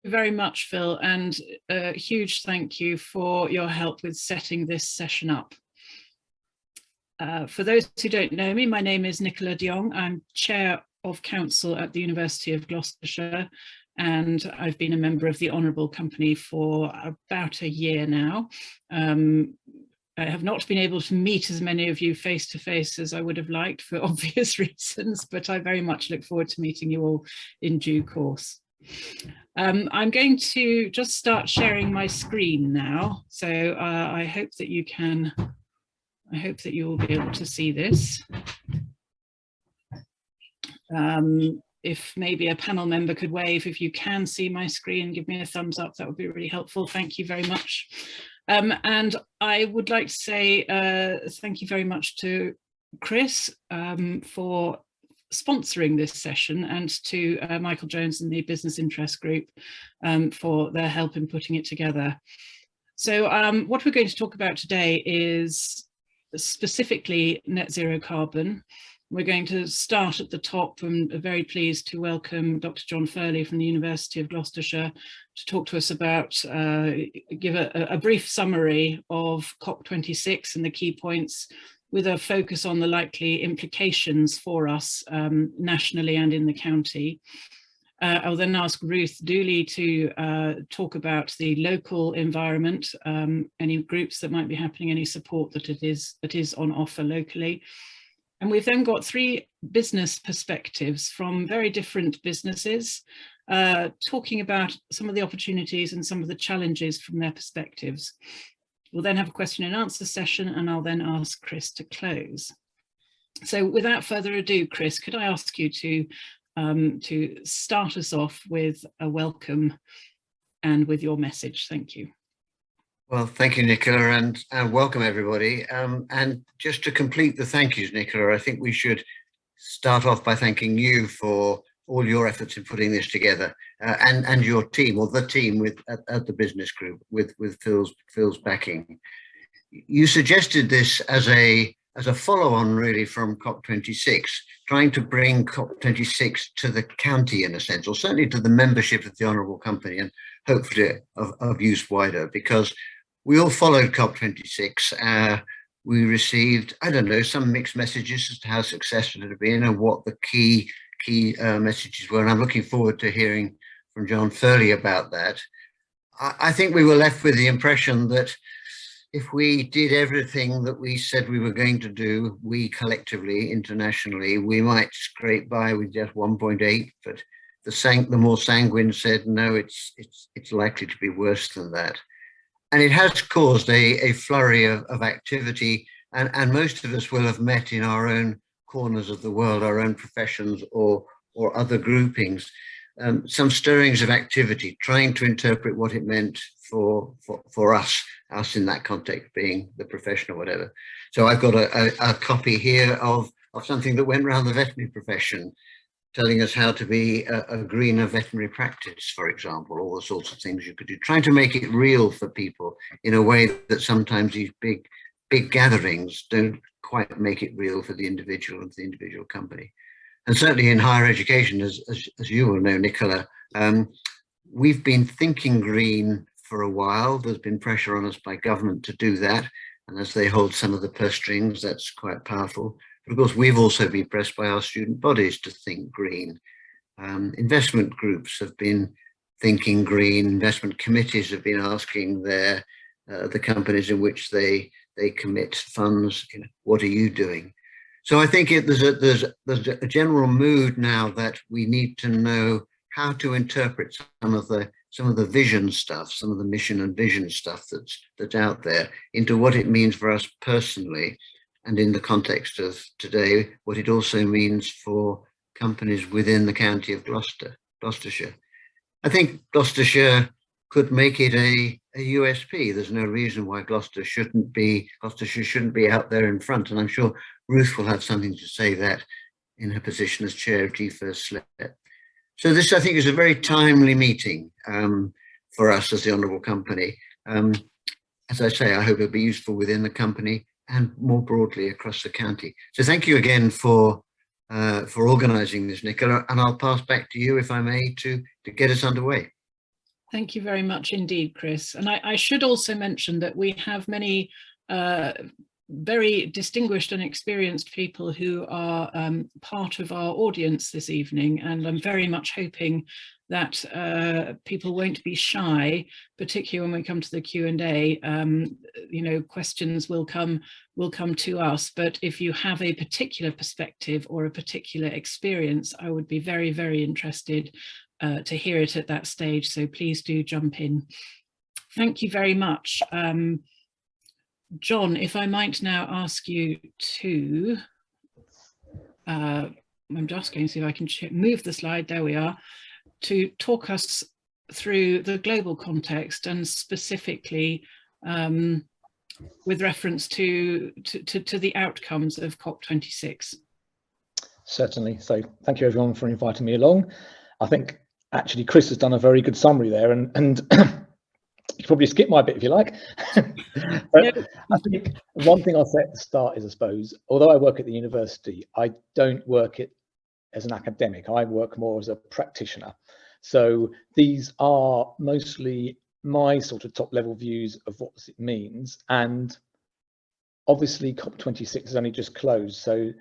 very much, Phil, and a huge thank you for your help with setting this session up. For those who don't know me, my name is Nicola de Jong. I'm Chair of Council at the University of Gloucestershire, and I've been a member of the Honourable Company for about a year now. I have not been able to meet as many of you face to face as I would have liked for obvious reasons, but I very much look forward to meeting you all in due course. I'm going to just start sharing my screen now, so I hope that you will be able to see this. If maybe a panel member could wave if you can see my screen, give me a thumbs up, that would be really helpful. Thank you very much. And I would like to say thank you very much to Chris for sponsoring this session, and to Michael Jones and the Business Interest Group for their help in putting it together. So what we're going to talk about today is specifically net zero carbon. We're going to start at the top, and are very pleased to welcome Dr. John Furley from the University of Gloucestershire to talk to us about, give a brief summary of COP26 and the key points, with a focus on the likely implications for us nationally and in the county. I'll then ask Ruth Dooley to talk about the local environment, any groups that might be happening, any support that is on offer locally. And we've then got three business perspectives from very different businesses, talking about some of the opportunities and some of the challenges from their perspectives. We'll then have a question and answer session, and I'll then ask Chris to close. So without further ado, Chris, could I ask you to start us off with a welcome and with your message? Thank you. Well, thank you, Nicola, and welcome everybody. And just to complete the thank yous, Nicola, I think we should start off by thanking you for all your efforts in putting this together, and your team, or the team at the business group, with Phil's backing. You suggested this as a follow-on, really, from COP26, trying to bring COP26 to the county in a sense, or certainly to the membership of the Honourable Company, and hopefully of use wider, because we all followed COP26. We received, I don't know, some mixed messages as to how successful it had been and what the key messages were, and I'm looking forward to hearing from John Furley about that. I think we were left with the impression that if we did everything that we said we were going to do, we collectively, internationally, we might scrape by with just 1.8, but the more sanguine said, no, it's likely to be worse than that. And it has caused a flurry of activity, and most of us will have met in our own corners of the world, our own professions or other groupings, some stirrings of activity, trying to interpret what it meant for us in that context, being the profession or whatever. So I've got a copy here of something that went around the veterinary profession, telling us how to be a greener veterinary practice, for example, all the sorts of things you could do, trying to make it real for people in a way that sometimes these big gatherings don't quite make it real for the individual and the individual company. And certainly in higher education, as you will know, Nicola, we've been thinking green for a while. There's been pressure on us by government to do that, and as they hold some of the purse strings, that's quite powerful. But of course, we've also been pressed by our student bodies to think green. Investment groups have been thinking green. Investment committees have been asking the companies in which they commit funds, what are you doing? So I think there's a general mood now that we need to know how to interpret some of the vision stuff, some of the mission and vision stuff that's out there, into what it means for us personally, and in the context of today, what it also means for companies within the county of Gloucestershire. I think Gloucestershire could make it a USP. There's no reason why Gloucestershire shouldn't be out there in front. And I'm sure Ruth will have something to say that in her position as chair of G1 SLEP. So this, I think, is a very timely meeting for us as the Honourable Company. As I say, I hope it'll be useful within the company and more broadly across the county. So thank you again for organising this, Nicola, and I'll pass back to you, if I may, to get us underway. Thank you very much indeed, Chris. And I should also mention that we have many very distinguished and experienced people who are part of our audience this evening, and I'm very much hoping that people won't be shy, particularly when we come to the Q&A. You know, questions will come to us, but if you have a particular perspective or a particular experience, I would be very, very interested to hear it at that stage, so please do jump in. Thank you very much. John, if I might now ask you to, I'm just going to see if I can move the slide, there we are, to talk us through the global context and specifically with reference to the outcomes of COP26. Certainly. So thank you everyone for inviting me along. I think actually Chris has done a very good summary there, and you can probably skip my bit if you like. But I think one thing I'll say at the start is, I suppose, although I work at the university, I don't work it as an academic. I work more as a practitioner. So these are mostly my sort of top level views of what it means. And obviously COP26 has only just closed. So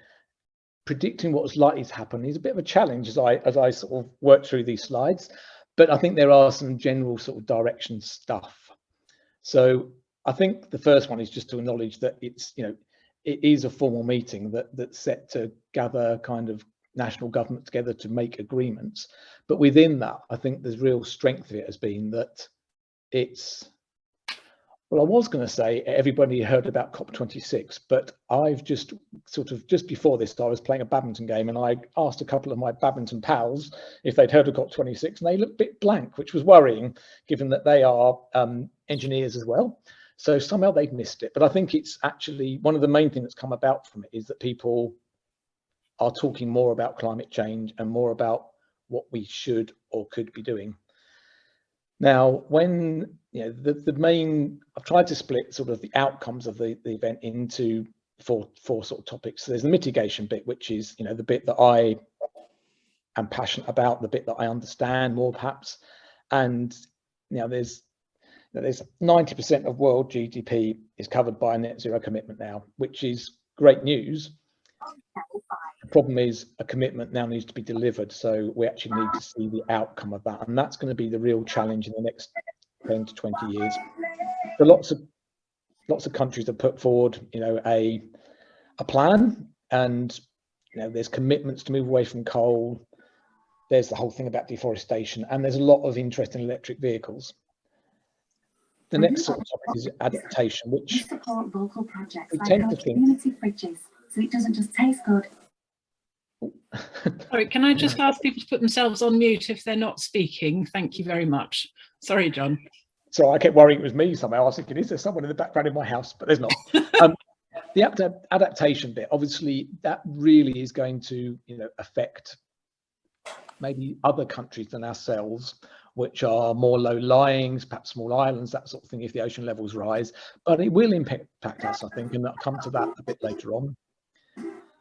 predicting what's likely to happen is a bit of a challenge as I sort of work through these slides. But I think there are some general sort of direction stuff. So I think the first one is just to acknowledge that it's, you know, it is a formal meeting that's set to gather kind of national government together to make agreements. But within that, I think there's real strength of it has been that it's, well, I was going to say everybody heard about COP26, but I've just before this, I was playing a badminton game and I asked a couple of my badminton pals if they'd heard of COP26, and they looked a bit blank, which was worrying given that they are engineers as well. So somehow they've missed it. But I think it's actually one of the main things that's come about from it is that people are talking more about climate change and more about what we should or could be doing. Now, when, you know, the main, I've tried to split sort of the outcomes of the event into four sort of topics. So there's the mitigation bit, which is, you know, the bit that I am passionate about, the bit that I understand more perhaps. And, you know, there's 90% of world GDP is covered by a net zero commitment now, which is great news. The problem is a commitment now needs to be delivered, so we actually need to see the outcome of that, and that's going to be the real challenge in the next 10 to 20 years. So lots of countries have put forward, you know, a plan, and, you know, there's commitments to move away from coal. There's the whole thing about deforestation, and there's a lot of interest in electric vehicles. The next sort of topic is adaptation, which we support local projects we like tend our to think, community fridges, so it doesn't just taste good. Sorry, can I just ask people to put themselves on mute if they're not speaking? Thank you very much. Sorry, John. So I kept worrying it was me somehow. I was thinking, is there someone in the background in my house? But there's not. The adaptation bit, obviously, that really is going to, you know, affect maybe other countries than ourselves, which are more low-lying, perhaps small islands, that sort of thing, if the ocean levels rise. But it will impact us, I think, and I'll come to that a bit later on.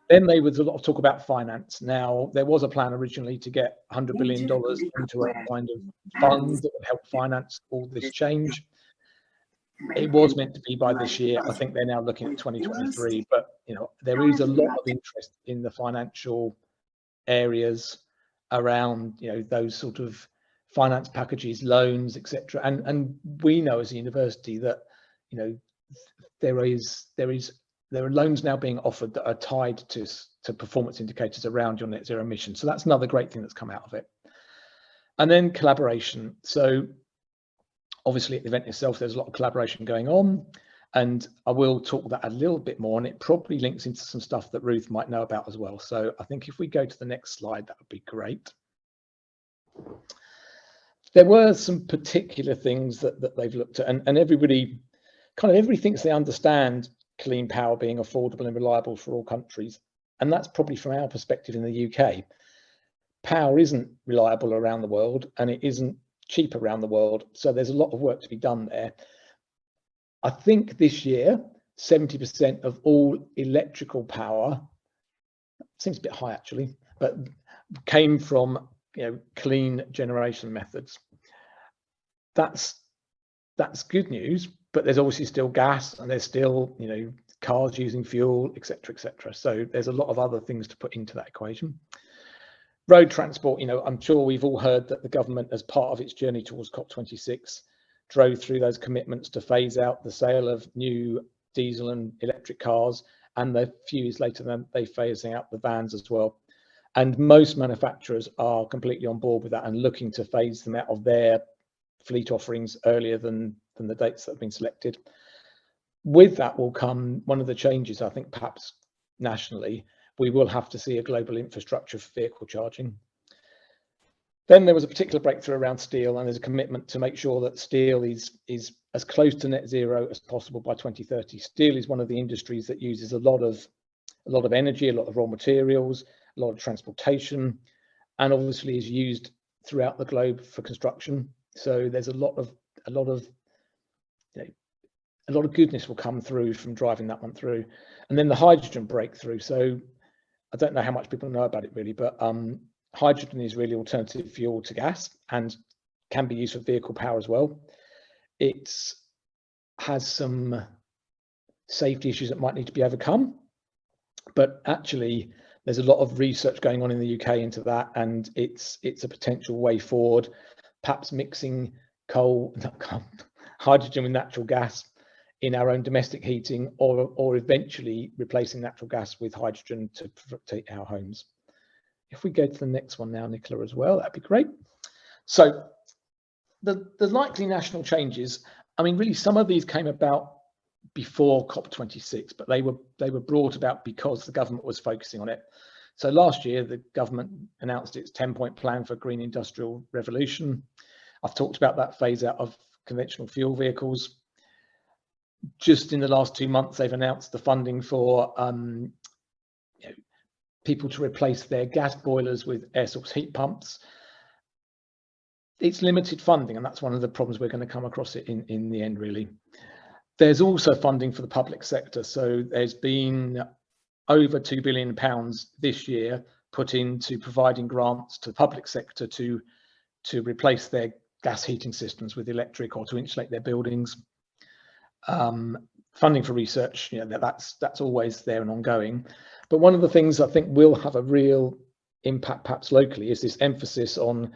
Then there was a lot of talk about finance. Now, there was a plan originally to get $100 billion into a kind of fund that would help finance all this change. It was meant to be by this year. I think they're now looking at 2023, but, you know, there is a lot of interest in the financial areas around, you know, those sort of finance packages, loans, etc. And we know as a university that, you know, there are loans now being offered that are tied to performance indicators around your net zero emissions. So that's another great thing that's come out of it. And then collaboration. So obviously at the event itself, there's a lot of collaboration going on, and I will talk that a little bit more, and it probably links into some stuff that Ruth might know about as well. So I think if we go to the next slide, that would be great. There were some particular things that they've looked at, and everybody thinks they understand clean power being affordable and reliable for all countries. And that's probably from our perspective in the UK. Power isn't reliable around the world, and it isn't cheap around the world. So there's a lot of work to be done there. I think this year, 70% of all electrical power, seems a bit high actually, but came from, you know, clean generation methods. that's good news, but there's obviously still gas, and there's still, you know, cars using fuel, etc., etc. So there's a lot of other things to put into that equation. Road transport, you know, I'm sure we've all heard that the government, as part of its journey towards COP26, drove through those commitments to phase out the sale of new diesel and electric cars, and a few years later then they phasing out the vans as well. And most manufacturers are completely on board with that and looking to phase them out of their fleet offerings earlier than the dates that have been selected. With that will come one of the changes, I think, perhaps nationally, we will have to see a global infrastructure for vehicle charging. Then there was a particular breakthrough around steel, and there's a commitment to make sure that steel is as close to net zero as possible by 2030. Steel is one of the industries that uses a lot of energy, a lot of raw materials, a lot of transportation, and obviously is used throughout the globe for construction. So there's a lot of goodness will come through from driving that one through. And then the hydrogen breakthrough. So I don't know how much people know about it really, but hydrogen is really alternative fuel to gas and can be used for vehicle power as well. It has some safety issues that might need to be overcome, but actually there's a lot of research going on in the UK into that, and it's a potential way forward, perhaps mixing hydrogen with natural gas in our own domestic heating, or eventually replacing natural gas with hydrogen to protect our homes. If we go to the next one now, Nicola, as well, that'd be great. So the likely national changes, I mean, really some of these came about before COP26, but they were brought about because the government was focusing on it. So last year, the government announced its 10-point plan for green industrial revolution. I've talked about that phase out of conventional fuel vehicles. Just in the last 2 months, they've announced the funding for people to replace their gas boilers with air source heat pumps. It's limited funding, and that's one of the problems we're going to come across it in the end, really. There's also funding for the public sector. So there's been over £2 billion this year put into providing grants to the public sector to replace their gas heating systems with electric, or to insulate their buildings. Funding for research, you know, that's always there and ongoing. But one of the things I think will have a real impact perhaps locally is this emphasis on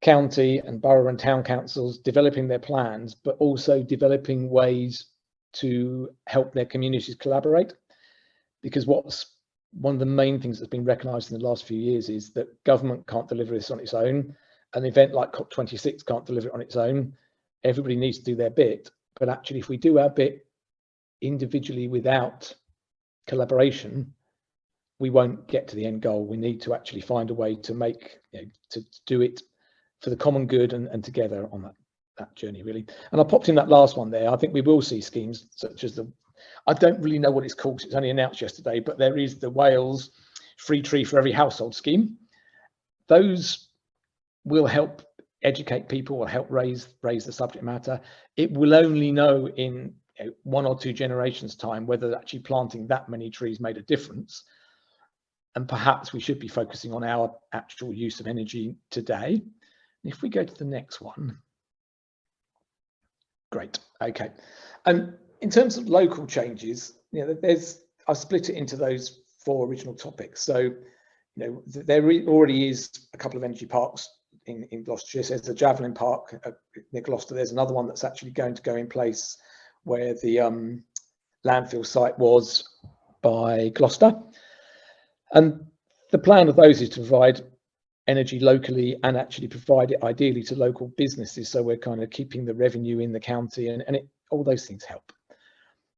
county and borough and town councils developing their plans, but also developing ways to help their communities collaborate. Because what's one of the main things that's been recognised in the last few years is that government can't deliver this on its own. An event like COP26 can't deliver it on its own. Everybody needs to do their bit. But actually, if we do our bit individually without collaboration, we won't get to the end goal. We need to actually find a way to make, to do it for the common good and together on that journey, really. And I popped in that last one there. I think we will see schemes such as I don't really know what it's called, it's only announced yesterday, but there is the Wales Free Tree for Every Household scheme. Those will help educate people, will help raise the subject matter. It will only know in 1 or 2 generations time whether actually planting that many trees made a difference. And perhaps we should be focusing on our actual use of energy today. If we go to the next one. Great, okay. And in terms of local changes, I've split it into those 4 original topics. So, there already is a couple of energy parks in Gloucestershire. So there's the Javelin Park near Gloucester. There's another one that's actually going to go in place where the landfill site was by Gloucester. And the plan of those is to provide energy locally and actually provide it ideally to local businesses. So we're kind of keeping the revenue in the county, and all those things help.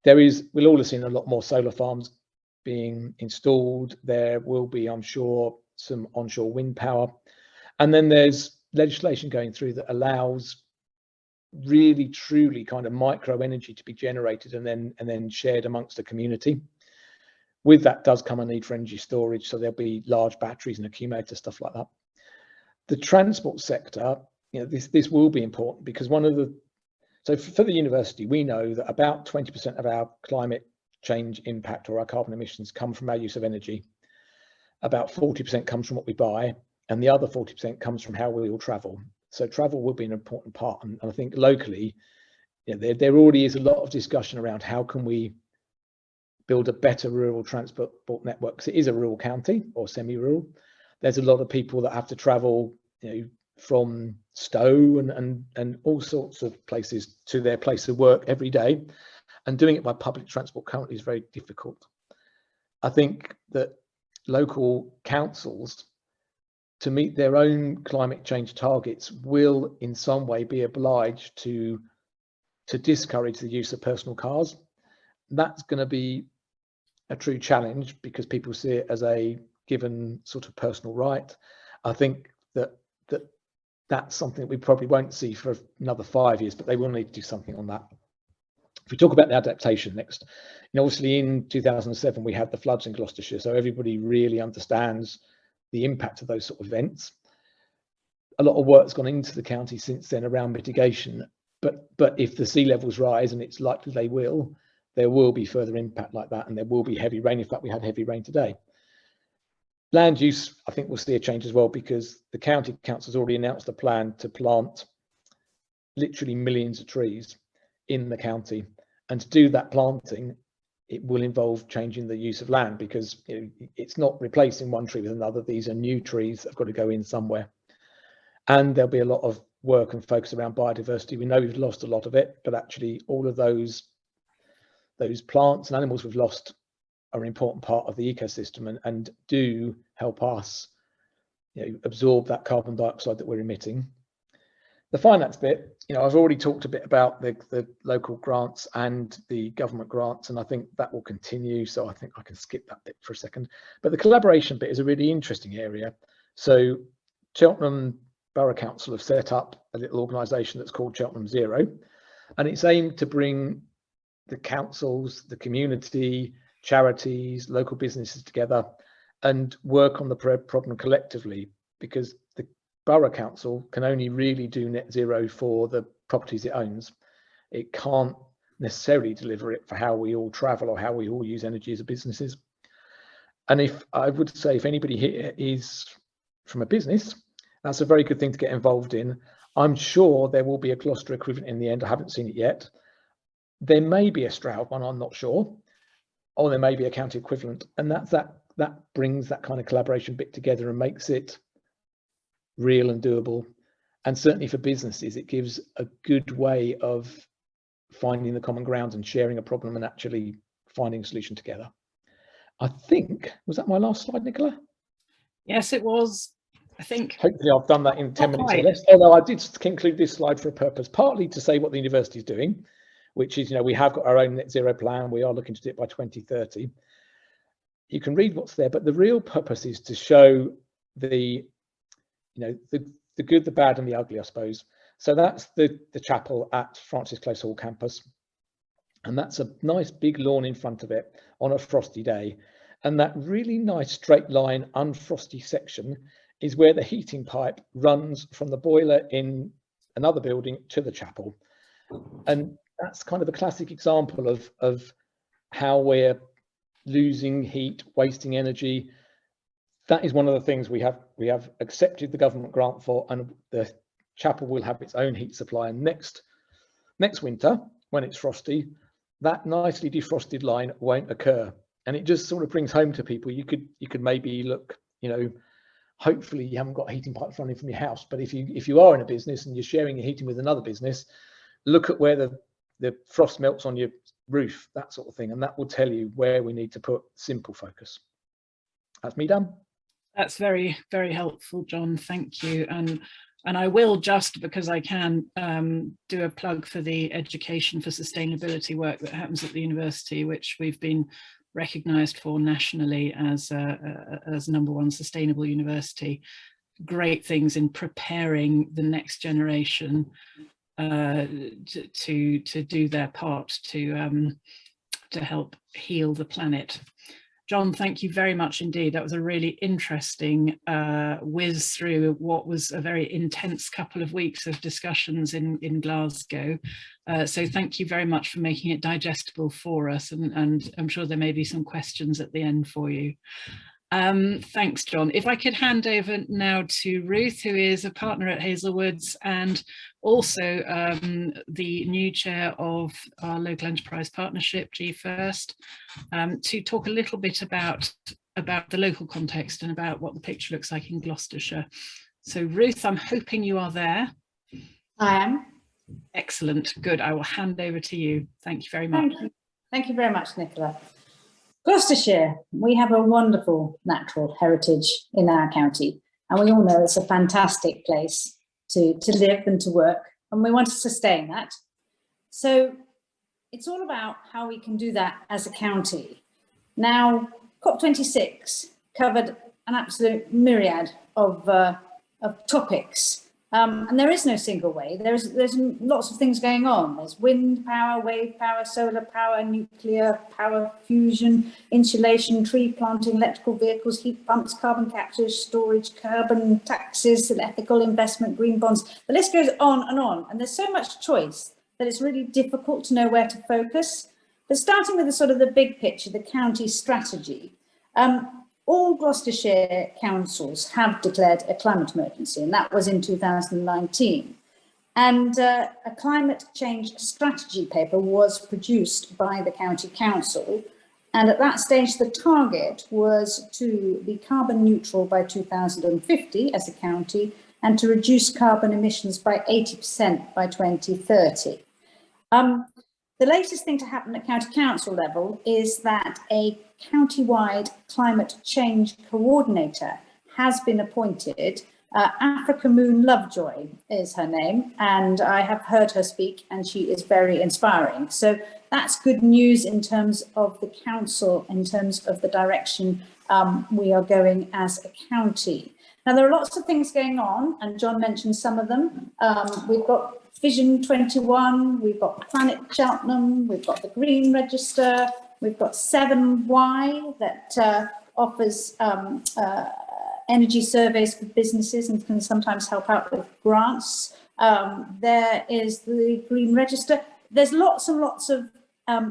We'll all have seen a lot more solar farms being installed. There will be, I'm sure, some onshore wind power. And then there's legislation going through that allows really, truly kind of micro energy to be generated and then shared amongst the community. With that does come a need for energy storage. So there'll be large batteries and accumulators, stuff like that. The transport sector, this will be important because so for the university, we know that about 20% of our climate change impact or our carbon emissions come from our use of energy. About 40% comes from what we buy, and the other 40% comes from how we all travel. So travel will be an important part, and I think locally, there already is a lot of discussion around how can we build a better rural transport network, because it is a rural county or semi-rural. There's a lot of people that have to travel, from Stowe and all sorts of places to their place of work every day, and doing it by public transport currently is very difficult. I think that local councils, to meet their own climate change targets, will in some way be obliged to discourage the use of personal cars. That's going to be a true challenge because people see it as a given sort of personal right. I think that's something that we probably won't see for another 5 years, but they will need to do something on that. If we talk about the adaptation next, obviously in 2007 we had the floods in Gloucestershire, so everybody really understands the impact of those sort of events. A lot of work's gone into the county since then around mitigation, but if the sea levels rise, and it's likely they will, there will be further impact like that, and there will be heavy rain. In fact, we had heavy rain today. Land use, I think we'll see a change as well, because the county council's already announced a plan to plant literally millions of trees in the county, and to do that planting, it will involve changing the use of land, because it's not replacing one tree with another. These are new trees that have got to go in somewhere, and there'll be a lot of work and focus around biodiversity. We know we've lost a lot of it, but actually all of those plants and animals we've lost are an important part of the ecosystem and do help us absorb that carbon dioxide that we're emitting. The finance bit, I've already talked a bit about the local grants and the government grants, and I think that will continue, so I think I can skip that bit for a second. But the collaboration bit is a really interesting area. So Cheltenham Borough Council have set up a little organisation that's called Cheltenham Zero, and it's aimed to bring the councils, the community, charities, local businesses together and work on the problem collectively, because the Borough Council can only really do net zero for the properties it owns. It can't necessarily deliver it for how we all travel or how we all use energy as businesses. And if I would say, if anybody here is from a business, that's a very good thing to get involved in. I'm sure there will be a Gloucester equivalent in the end. I haven't seen it yet. There may be a Stroud one, I'm not sure, or there may be a county equivalent, and that brings that kind of collaboration bit together and makes it real and doable. And certainly for businesses, it gives a good way of finding the common ground and sharing a problem and actually finding a solution together. I think, was that my last slide, Nicola? Yes, it was. I think. Hopefully I've done that in 10 minutes or less, although I did conclude this slide for a purpose, partly to say what the university is doing, which is, we have got our own net zero plan. We are looking to do it by 2030. You can read what's there, but the real purpose is to show the good, the bad and the ugly, I suppose. So that's the chapel at Francis Close Hall campus. And that's a nice big lawn in front of it on a frosty day. And that really nice straight line, unfrosty section is where the heating pipe runs from the boiler in another building to the chapel. And that's kind of a classic example of how we're losing heat, wasting energy. That is one of the things we have accepted the government grant for, and the chapel will have its own heat supply. And next winter, when it's frosty, that nicely defrosted line won't occur. And it just sort of brings home to people, you could maybe look, hopefully you haven't got heating pipes running from your house, but if you are in a business and you're sharing your heating with another business, look at where the frost melts on your roof, that sort of thing, and that will tell you where we need to put simple focus. That's me done. That's very, very helpful, John. Thank you. And I will, just because I can, do a plug for the Education for Sustainability work that happens at the university, which we've been recognised for nationally as #1 sustainable university. Great things in preparing the next generation to do their part to help heal the planet. John, thank you very much indeed. That was a really interesting whiz through what was a very intense couple of weeks of discussions in Glasgow. So thank you very much for making it digestible for us, and I'm sure there may be some questions at the end for you. Thanks, John. If I could hand over now to Ruth, who is a partner at Hazelwoods and also the new chair of our local enterprise partnership, GFirst, to talk a little bit about the local context and about what the picture looks like in Gloucestershire. So Ruth, I'm hoping you are there. I am. Excellent, good. I will hand over to you. Thank you very much. Thank you very much, Nicola. Gloucestershire, we have a wonderful natural heritage in our county, and we all know it's a fantastic place to live and to work, and we want to sustain that. So it's all about how we can do that as a county. Now, COP26 covered an absolute myriad of topics. And there is no single way. There's lots of things going on. There's wind power, wave power, solar power, nuclear power, fusion, insulation, tree planting, electrical vehicles, heat pumps, carbon capture, storage, carbon taxes, ethical investment, green bonds. The list goes on. And there's so much choice that it's really difficult to know where to focus. But starting with the sort of the big picture, the county strategy, all Gloucestershire councils have declared a climate emergency, and that was in 2019. And a climate change strategy paper was produced by the county council. And at that stage, the target was to be carbon neutral by 2050 as a county and to reduce carbon emissions by 80% by 2030. The latest thing to happen at county council level is that a county-wide climate change coordinator has been appointed. Africa Moon Lovejoy is her name, and I have heard her speak, and she is very inspiring. So that's good news in terms of the council, in terms of the direction we are going as a county. Now, there are lots of things going on, and John mentioned some of them. We've got Vision 21, we've got Planet Cheltenham, we've got the Green Register, we've got 7Y that offers energy surveys for businesses and can sometimes help out with grants. There is the Green Register. There's lots and lots of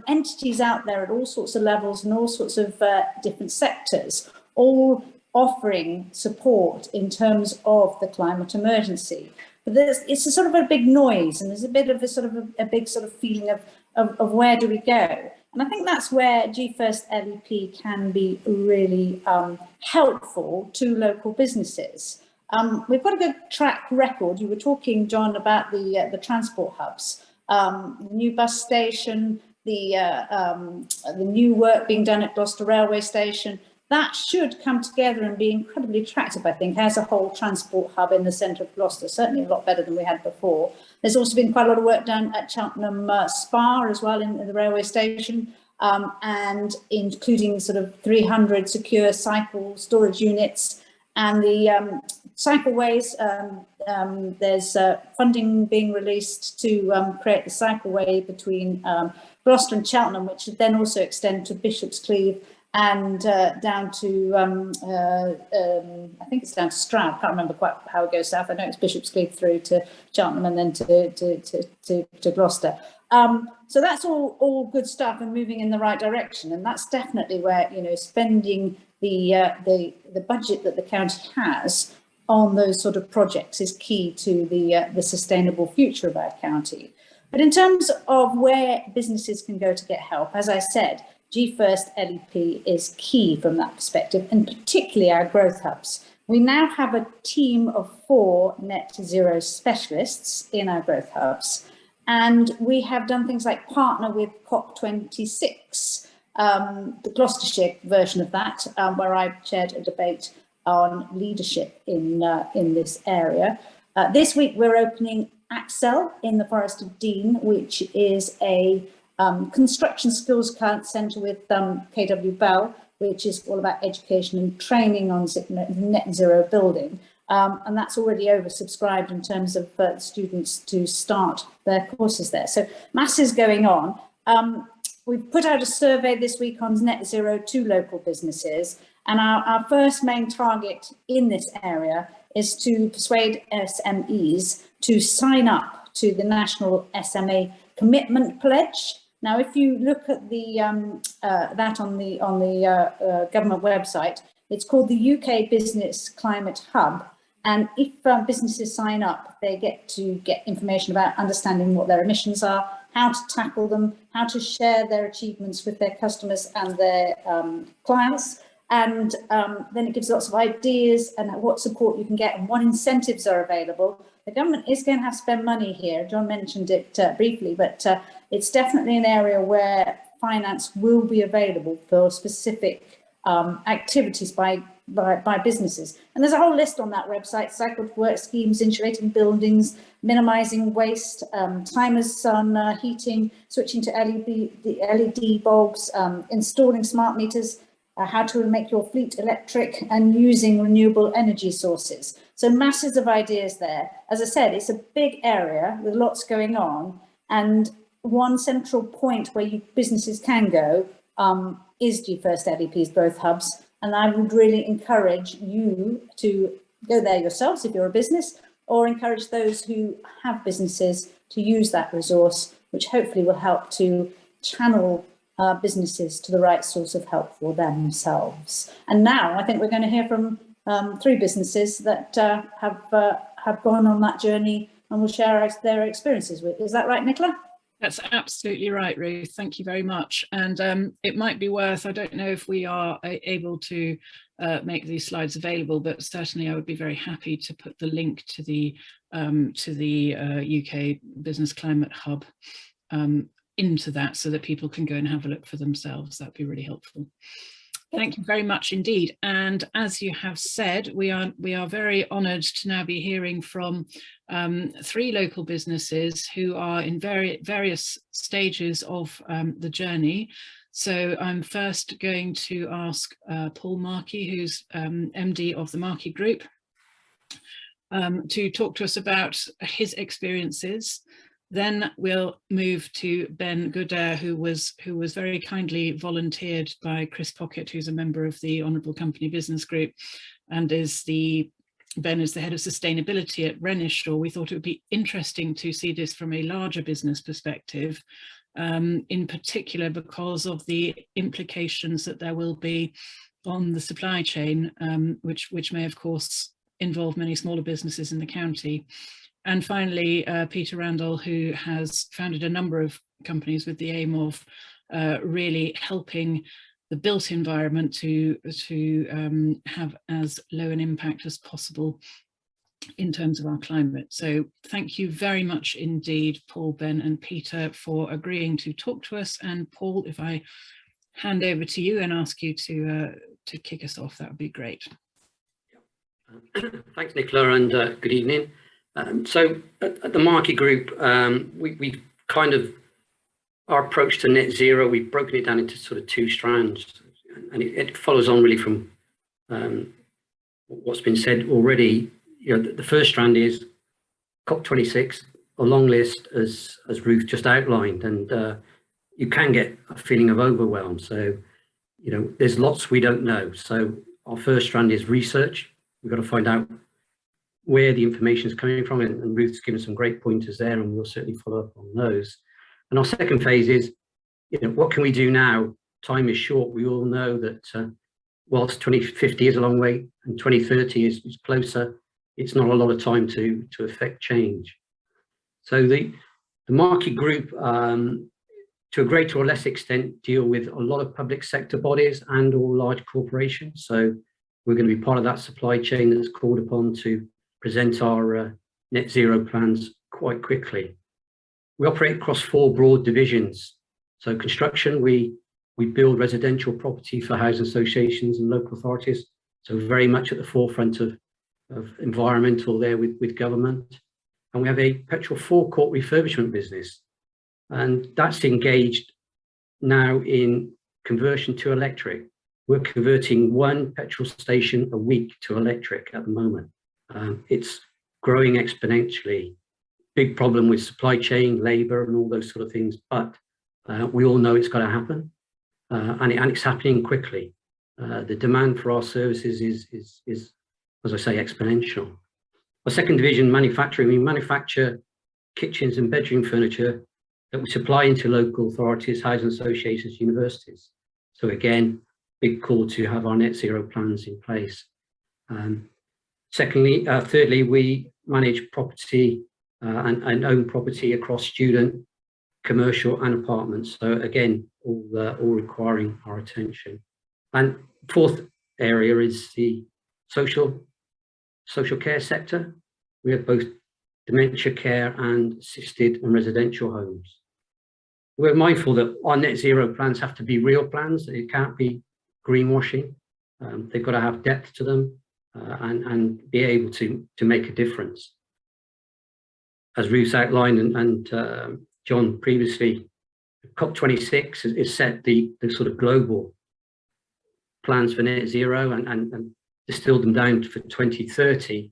entities out there at all sorts of levels and all sorts of different sectors, all offering support in terms of the climate emergency. But it's a sort of a big noise, and there's a bit of a sort of a big sort of feeling of where do we go? And I think that's where GFirst LEP can be really helpful to local businesses. We've got a good track record. You were talking, John, about the transport hubs, the new bus station, the new work being done at Gloucester Railway Station. That should come together and be incredibly attractive, I think, as a whole transport hub in the centre of Gloucester, certainly a lot better than we had before. There's also been quite a lot of work done at Cheltenham Spa as well in the railway station, and including sort of 300 secure cycle storage units and the cycleways. There's funding being released to create the cycleway between Gloucester and Cheltenham, which would then also extend to Bishop's Cleeve and down to, I think it's down to Stroud. I can't remember quite how it goes south. I know it's Bishop's Cleeve through to Cheltenham and then to Gloucester. So that's all good stuff and moving in the right direction. And that's definitely where, you know, spending the budget that the county has on those sort of projects is key to the sustainable future of our county. But in terms of where businesses can go to get help, as I said, GFirst LEP is key from that perspective, and particularly our growth hubs. We now have a team of 4 net zero specialists in our growth hubs, and we have done things like partner with COP26, the Gloucestershire version of that, where I chaired a debate on leadership in this area. This week we're opening Axel in the Forest of Dean, which is a construction skills centre with KW Bell, which is all about education and training on net zero building. And that's already oversubscribed in terms of students to start their courses there. So masses going on. We've put out a survey this week on net zero to local businesses. And our first main target in this area is to persuade SMEs to sign up to the National SMA Commitment Pledge. Now, if you look at the that on the government website, It's called the UK Business Climate Hub. And if businesses sign up, they get to get information about understanding what their emissions are, how to tackle them, how to share their achievements with their customers and their clients. And then it gives lots of ideas and what support you can get and what incentives are available. The government is going to have to spend money here. John mentioned it briefly, but it's definitely an area where finance will be available for specific activities by businesses. And there's a whole list on that website: cycle to work schemes, insulating buildings, minimising waste, timers on heating, switching to LED bulbs, installing smart meters, how to make your fleet electric, and using renewable energy sources. So masses of ideas there. As I said, it's a big area with lots going on, and one central point where businesses can go is G1st LEP's both hubs. And I would really encourage you to go there yourselves if you're a business, or encourage those who have businesses to use that resource, which hopefully will help to channel businesses to the right source of help for themselves. And now I think we're going to hear from 3 businesses that have gone on that journey and will share their experiences with. Is that right, Nicola? That's absolutely right, Ruth. Thank you very much. And it might be worth, I don't know if we are able to make these slides available, but certainly I would be very happy to put the link to the UK Business Climate Hub into that so that people can go and have a look for themselves. That'd be really helpful. Thank you very much indeed. And as you have said, we are very honoured to now be hearing from 3 local businesses who are in various stages of the journey. So I'm first going to ask Paul Markey, who's MD of the Markey Group, to talk to us about his experiences. Then we'll move to Ben Goodare, who was very kindly volunteered by Chris Pocket, who's a member of the Honourable Company Business Group, and Ben is the head of sustainability at Renishaw. We thought it would be interesting to see this from a larger business perspective, in particular because of the implications that there will be on the supply chain, which may of course involve many smaller businesses in the county. And finally, Peter Randall, who has founded a number of companies with the aim of really helping the built environment to have as low an impact as possible in terms of our climate. So thank you very much indeed, Paul, Ben and Peter, for agreeing to talk to us. And Paul, if I hand over to you and ask you to kick us off, that would be great. Thanks, Nicola, and good evening. So at the Markey Group, we kind of, our approach to net zero, we've broken it down into sort of 2 strands, and it follows on really from what's been said already. You know, the first strand is COP26, a long list as Ruth just outlined, and you can get a feeling of overwhelm. So, you know, there's lots we don't know. So our first strand is research. We've got to find out where the information is coming from, and Ruth's given some great pointers there, and we'll certainly follow up on those. And our second phase is, you know, what can we do now? Time is short. We all know that whilst 2050 is a long way and 2030 is closer, it's not a lot of time to affect change. So the Markey Group, to a greater or less extent, deal with a lot of public sector bodies and or large corporations. So we're going to be part of that supply chain that's called upon to present our net zero plans quite quickly. We operate across 4 broad divisions. So construction, we build residential property for housing associations and local authorities. So very much at the forefront of environmental there with government. And we have a petrol forecourt refurbishment business. And that's engaged now in conversion to electric. We're converting 1 petrol station a week to electric at the moment. It's growing exponentially. Big problem with supply chain, labor, and all those sort of things. But we all know it's got to happen, and it's happening quickly. The demand for our services is, as I say, exponential. Our second division, manufacturing. We manufacture kitchens and bedroom furniture that we supply into local authorities, housing associations, universities. So again, big call to have our net zero plans in place. Thirdly, we manage property and own property across student, commercial and apartments. So again, all requiring our attention. And fourth area is the social care sector. We have both dementia care and assisted and residential homes. We're mindful that our net zero plans have to be real plans. It can't be greenwashing. They've got to have depth to them and be able to make a difference. As Ruth's outlined and John previously, COP26 has set the sort of global plans for net zero and distilled them down for 2030.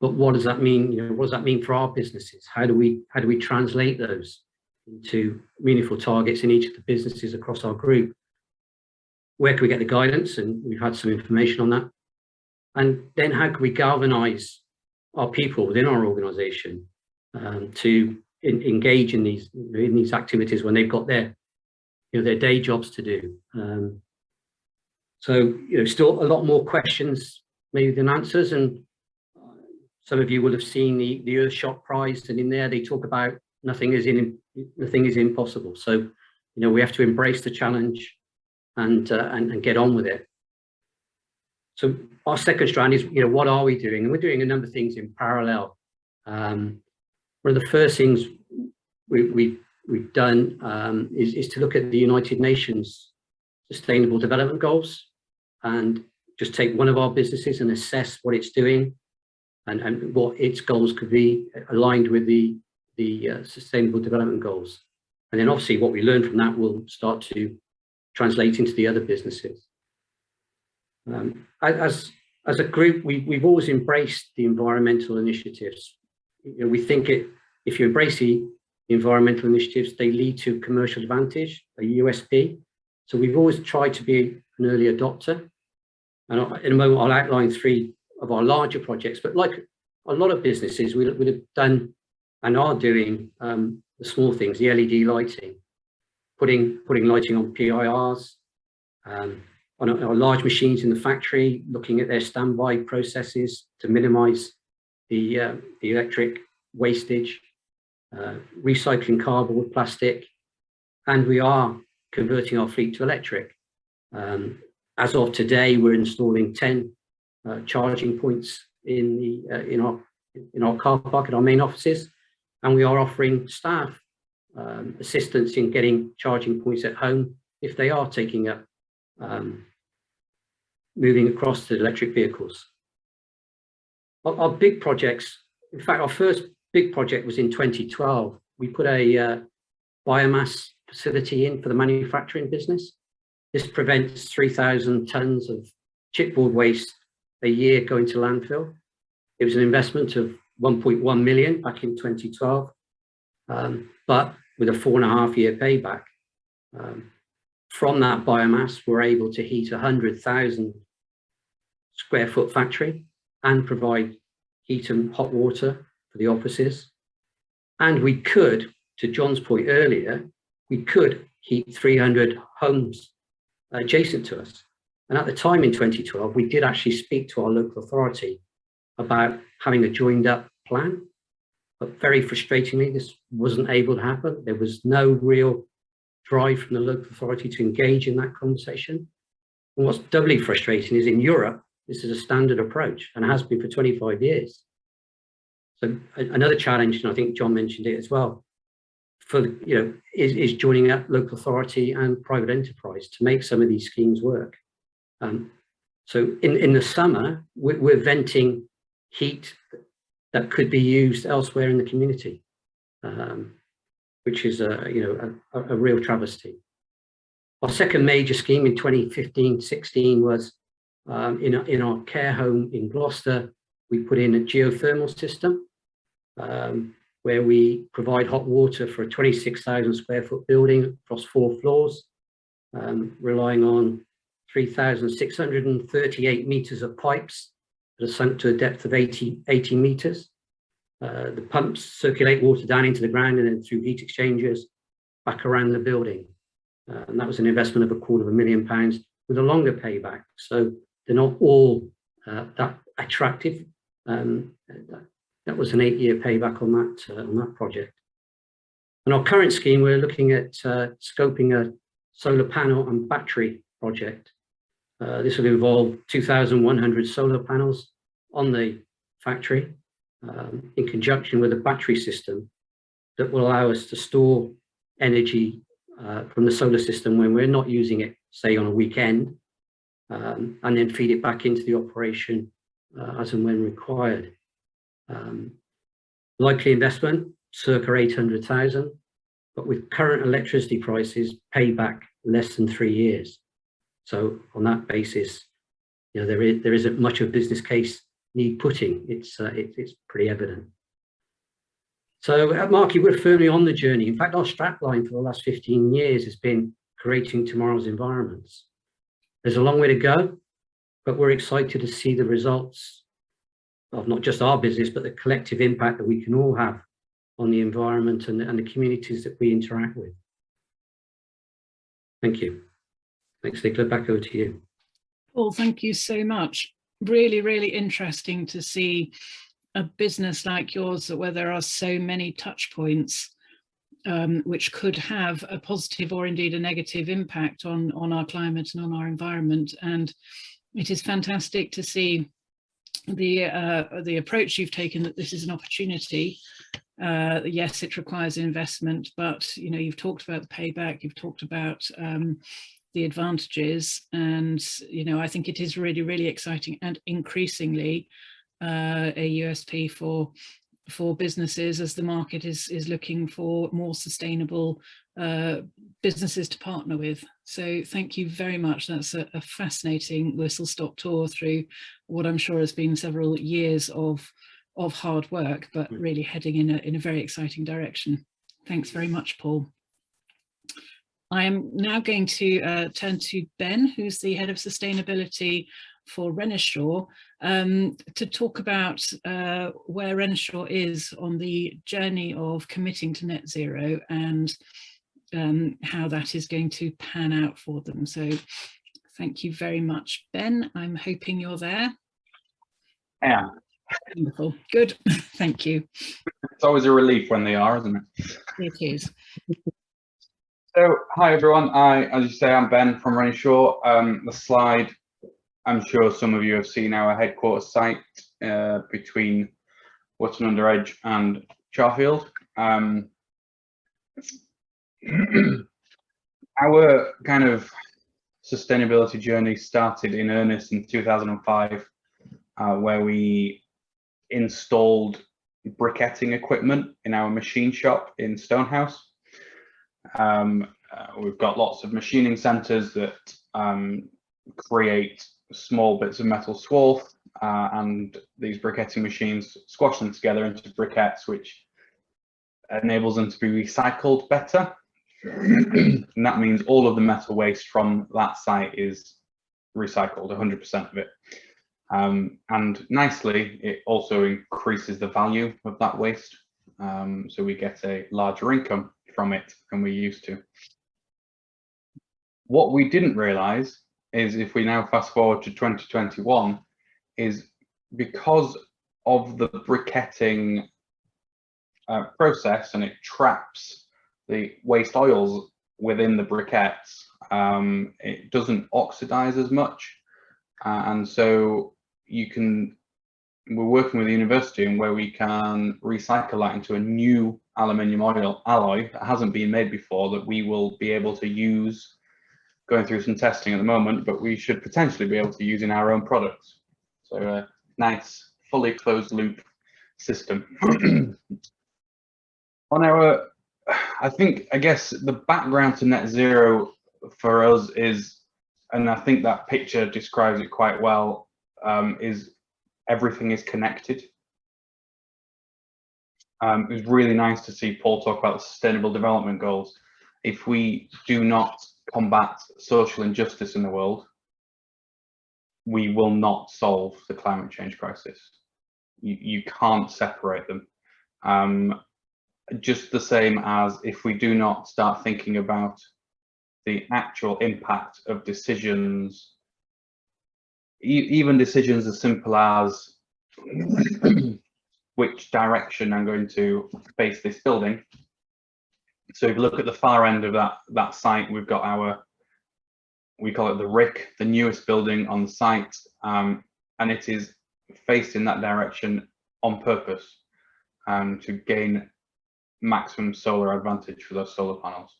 But what does that mean? What does that mean for our businesses? How do we translate those into meaningful targets in each of the businesses across our group? Where can we get the guidance? And we've had some information on that. And then how can we galvanize our people within our organization to engage in these activities when they've got their day jobs to do? So still a lot more questions maybe than answers, and some of you will have seen the Earthshot Prize, and in there they talk about nothing is impossible. So we have to embrace the challenge and get on with it. So our second strand is what are we doing? And we're doing a number of things in parallel. One of the first things we've done is to look at the United Nations Sustainable Development Goals and just take one of our businesses and assess what it's doing and what its goals could be aligned with the Sustainable Development Goals. And then obviously what we learn from that will start to translate into the other businesses. As a group, we've always embraced the environmental initiatives. We think if you embrace the environmental initiatives, they lead to commercial advantage, a USP. So we've always tried to be an early adopter. And in a moment, I'll outline 3 of our larger projects. But like a lot of businesses, we have done and are doing the small things, the LED lighting, putting lighting on PIRs, on our large machines in the factory, looking at their standby processes to minimize the electric wastage, recycling cardboard, plastic, and we are converting our fleet to electric. As of today, we're installing 10 charging points in our car park at our main offices, and we are offering staff assistance in getting charging points at home if they are taking up moving across to electric vehicles. Our big projects, in fact, our first big project was in 2012. We put a biomass facility in for the manufacturing business. This prevents 3,000 tons of chipboard waste a year going to landfill. It was an investment of 1.1 million back in 2012, but with a 4.5-year payback. From that biomass, we're able to heat 100,000 square foot factory and provide heat and hot water for the offices. And we could, to John's point earlier, we could heat 300 homes adjacent to us. And at the time in 2012, we did actually speak to our local authority about having a joined up plan, but very frustratingly, this wasn't able to happen. There was no real drive from the local authority to engage in that conversation. And what's doubly frustrating is in Europe, this is a standard approach and has been for 25 years. So another challenge, and I think John mentioned it as well, is joining up local authority and private enterprise to make some of these schemes work. So in the summer, we're venting heat that could be used elsewhere in the community, which is a real travesty. Our second major scheme in 2015-16 was in our care home in Gloucester. We put in a geothermal system where we provide hot water for a 26,000 square foot building across 4 floors, relying on 3,638 meters of pipes that are sunk to a depth of 80 meters. The pumps circulate water down into the ground and then through heat exchangers back around the building. And that was an investment of £250,000. with a longer payback. So they're not all that attractive. That was an 8-year payback on that project. On our current scheme, we're looking at scoping a solar panel and battery project. This will involve 2,100 solar panels on the factory in conjunction with a battery system that will allow us to store energy from the solar system when we're not using it, say on a weekend, and then feed it back into the operation as and when required. Likely investment, circa 800,000, but with current electricity prices, payback less than 3 years. So on that basis, you know, there isn't much of a business case need putting. It's pretty evident. So at Markey, we're firmly on the journey. In fact, our strapline for the last 15 years has been creating tomorrow's environments. There's a long way to go, but we're excited to see the results of not just our business, but the collective impact that we can all have on the environment and the communities that we interact with. Thank you. Thanks, Nicola. Back over to you. Paul, thank you so much. Really, really interesting to see a business like yours where there are so many touch points which could have a positive or indeed a negative impact on our climate and on our environment. And it is fantastic to see the approach you've taken, that this is an opportunity. Yes, it requires investment, but you know, you've talked about the payback, you've talked about the advantages, and you know, I think it is really, really exciting and increasingly a USP for businesses as the market is looking for more sustainable businesses to partner with. So thank you very much. That's a fascinating whistle-stop tour through what I'm sure has been several years of hard work, but really heading in a very exciting direction. Thanks very much, Paul. I am now going to turn to Ben, who's the Head of Sustainability for Renishaw, to talk about where Renishaw is on the journey of committing to net zero and how that is going to pan out for them. So thank you very much, Ben. I'm hoping you're there. Yeah. Wonderful. Good. Thank you. It's always a relief when they are, isn't it? It is. So, hi everyone. As you say, I'm Ben from Renishaw. The slide, I'm sure some of you have seen our headquarters site between Wotton-under-Edge and Charfield. Our kind of sustainability journey started in earnest in 2005, where we installed briquetting equipment in our machine shop in Stonehouse. We've got lots of machining centres that create small bits of metal swarf, and these briquetting machines squash them together into briquettes, which enables them to be recycled better. And that means all of the metal waste from that site is recycled, 100% of it. And nicely, it also increases the value of that waste. So we get a larger income from it than we used to. What we didn't realise is, if we now fast forward to 2021, is because of the briquetting process, and it traps the waste oils within the briquettes, it doesn't oxidize as much, and so we're working with the university and where we can recycle that into a new aluminium oil alloy that hasn't been made before, that we will be able to use, going through some testing at the moment, but we should potentially be able to use in our own products. So a nice fully closed loop system. On our, I guess the background to net zero for us is, and I think that picture describes it quite well, is everything is connected. It was really nice to see Paul talk about the Sustainable Development Goals. If we do not combat social injustice in the world, we will not solve the climate change crisis. You can't separate them. Just the same as if we do not start thinking about the actual impact of decisions, even decisions as simple as which direction I'm going to face this building. So if you look at the far end of that site, we've got our, we call it the RIC, the newest building on the site, and it is faced in that direction on purpose to gain maximum solar advantage for those solar panels.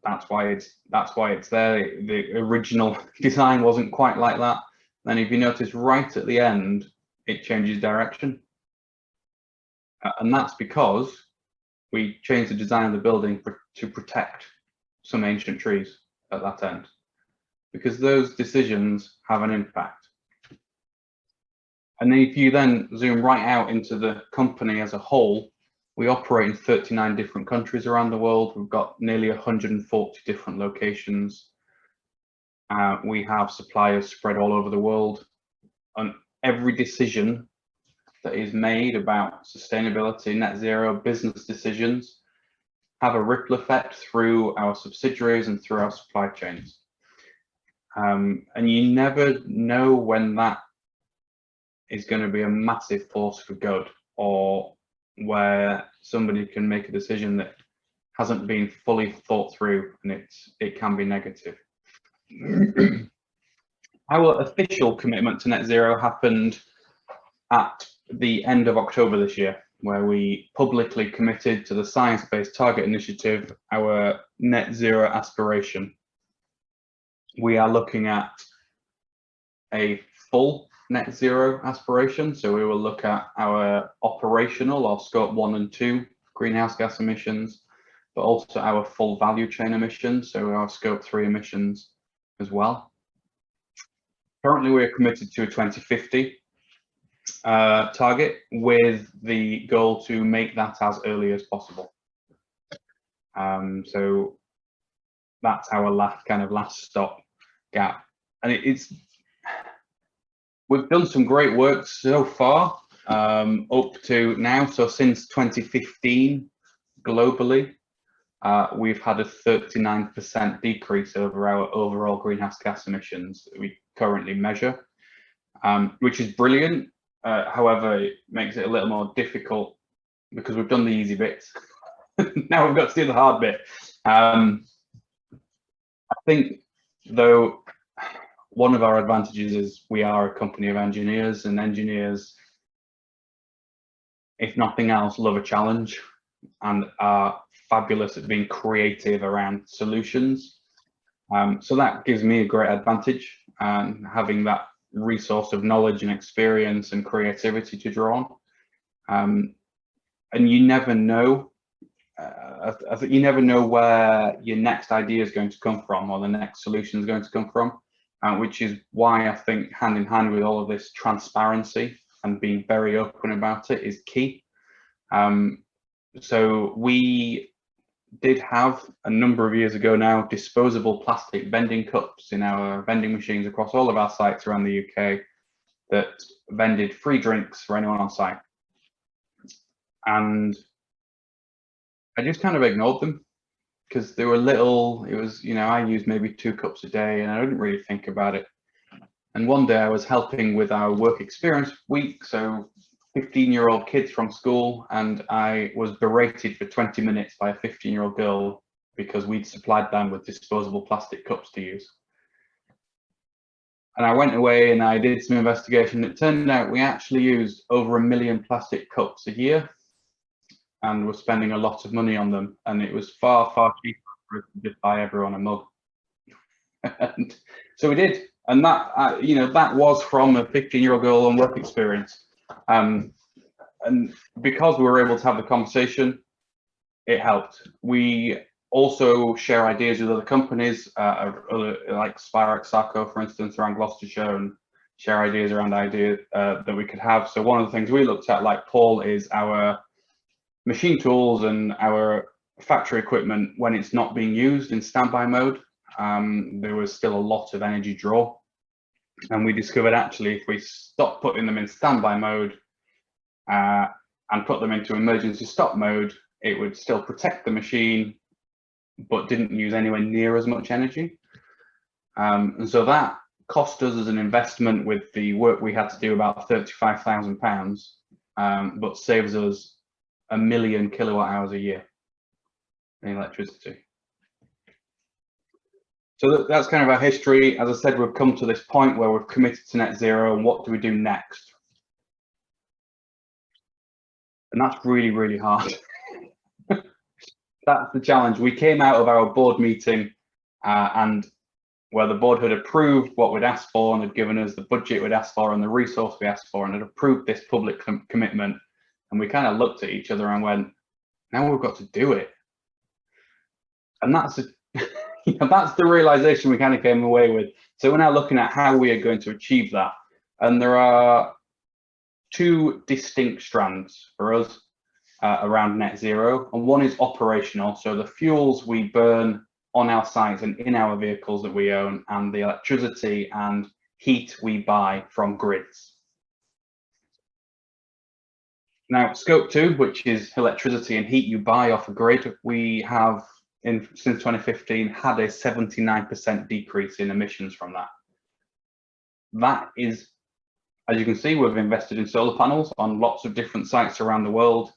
That's why it's there. The original design wasn't quite like that. Then if you notice right at the end, it changes direction. And that's because we changed the design of the building to protect some ancient trees at that end, because those decisions have an impact. And then if you then zoom right out into the company as a whole, we operate in 39 different countries around the world. We've got nearly 140 different locations. We have suppliers spread all over the world. And every decision that is made about sustainability, net zero, business decisions have a ripple effect through our subsidiaries and through our supply chains. And you never know when that is going to be a massive force for good, or where somebody can make a decision that hasn't been fully thought through, and it can be negative. Our official commitment to net zero happened at the end of October this year, where we publicly committed to the Science Based Target Initiative our net zero aspiration. We are looking at a full net zero aspiration, so we will look at our operational or scope 1 and 2 greenhouse gas emissions, but also our full value chain emissions, so our scope 3 emissions as well. Currently, we are committed to a 2050 target, with the goal to make that as early as possible. So that's our last stop gap, and we've done some great work so far up to now. So since 2015, globally, we've had a 39% decrease over our overall greenhouse gas emissions that we currently measure, which is brilliant. However, it makes it a little more difficult because we've done the easy bits. Now we've got to do the hard bit. I think, though, one of our advantages is we are a company of engineers, and engineers, if nothing else, love a challenge and are fabulous at being creative around solutions. So that gives me a great advantage, having that resource of knowledge and experience and creativity to draw on. And you never know. I think you never know where your next idea is going to come from, or the next solution is going to come from, which is why I think hand in hand with all of this, transparency and being very open about it is key. So we did have, a number of years ago now, disposable plastic vending cups in our vending machines across all of our sites around the UK that vended free drinks for anyone on site. And I just kind of ignored them because they were little. It was, you know, I used maybe 2 cups a day and I didn't really think about it. And one day I was helping with our work experience week, so 15-year-old kids from school, and I was berated for 20 minutes by a 15-year-old girl because we'd supplied them with disposable plastic cups to use. And I went away and I did some investigation. It turned out we actually used over 1 million plastic cups a year, and we're spending a lot of money on them. And it was far, far cheaper for us to just buy everyone a mug. And so we did. And that, you know, that was from a 15-year-old girl on work experience. And because we were able to have the conversation, it helped. We also share ideas with other companies, like Spirax Sarco, for instance, around Gloucestershire, and share ideas around that we could have. So one of the things we looked at, like Paul, is our machine tools and our factory equipment when it's not being used in standby mode. There was still a lot of energy draw, and we discovered actually if we stopped putting them in standby mode and put them into emergency stop mode, it would still protect the machine but didn't use anywhere near as much energy. And so that cost us as an investment with the work we had to do about £35,000, but saves us 1 million kilowatt hours a year in electricity. So that's kind of our history. As I said, we've come to this point where we've committed to net zero, and what do we do next? And that's really, really hard. That's the challenge. We came out of our board meeting and where the board had approved what we'd asked for and had given us the budget we'd asked for and the resource we asked for and had approved this public commitment. And we kind of looked at each other and went, now we've got to do it. And that's that's the realization we kind of came away with. So we're now looking at how we are going to achieve that. And there are two distinct strands for us around net zero. And one is operational. So the fuels we burn on our sites and in our vehicles that we own, and the electricity and heat we buy from grids. Now, scope 2, which is electricity and heat you buy off a grid, we have since 2015 had a 79% decrease in emissions from that. That is, as you can see, we've invested in solar panels on lots of different sites around the world.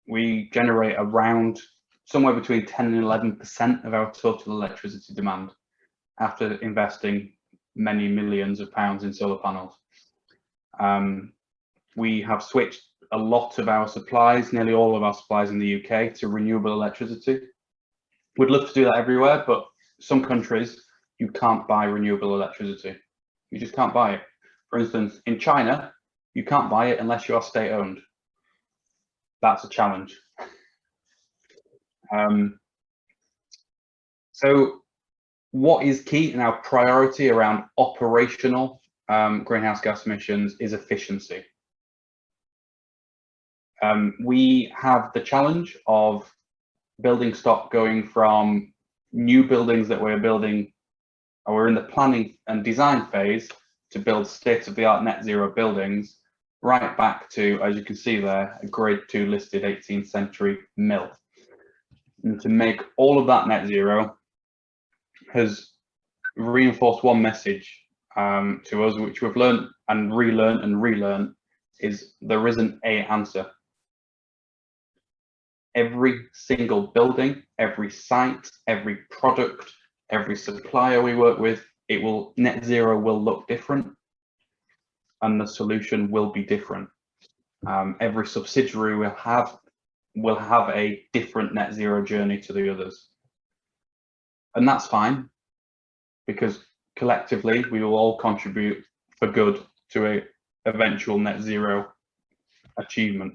We generate around somewhere between 10 and 11% of our total electricity demand after investing many millions of pounds in solar panels. We have switched a lot of our supplies, nearly all of our supplies in the UK, to renewable electricity. We'd love to do that everywhere, but some countries, you can't buy renewable electricity. You just can't buy it. For instance, in China, you can't buy it unless you are state-owned. That's a challenge. So what is key in our priority around operational greenhouse gas emissions is efficiency. We have the challenge of building stock going from new buildings that we're building, or we're in the planning and design phase to build state-of-the-art net zero buildings, right back to, as you can see there, a grade 2 listed 18th century mill. And to make all of that net zero has reinforced one message to us, which we've learned and relearned, is there isn't a answer. Every single building, every site, every product, every supplier we work with, net zero will look different, and the solution will be different. Every subsidiary will have a different net zero journey to the others, and that's fine, because collectively we will all contribute for good to a eventual net zero achievement.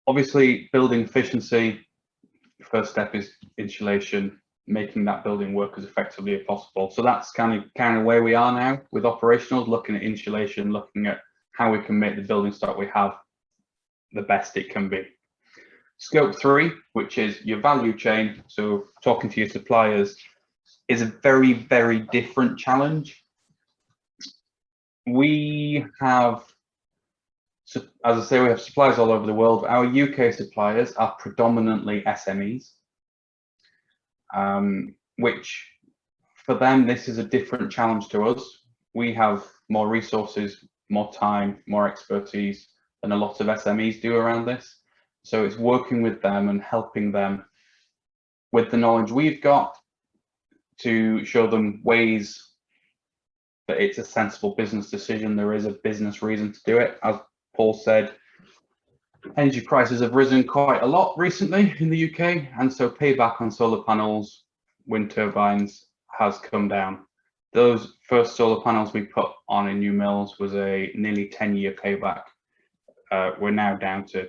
Obviously, building efficiency, first step is insulation, making that building work as effectively as possible. So that's kind of where we are now with operationals, looking at insulation, looking at how we can make the building stock we have the best it can be. Scope 3, which is your value chain, so talking to your suppliers, is a very, very different challenge. We have, as I say, we have suppliers all over the world. Our UK suppliers are predominantly SMEs, which for them, this is a different challenge to us. We have more resources, more time, more expertise than a lot of SMEs do around this. So it's working with them and helping them with the knowledge we've got to show them ways that it's a sensible business decision. There is a business reason to do it. As Paul said, energy prices have risen quite a lot recently in the UK, and so payback on solar panels, wind turbines has come down. Those first solar panels we put on in new mills was a nearly 10-year payback. We're now down to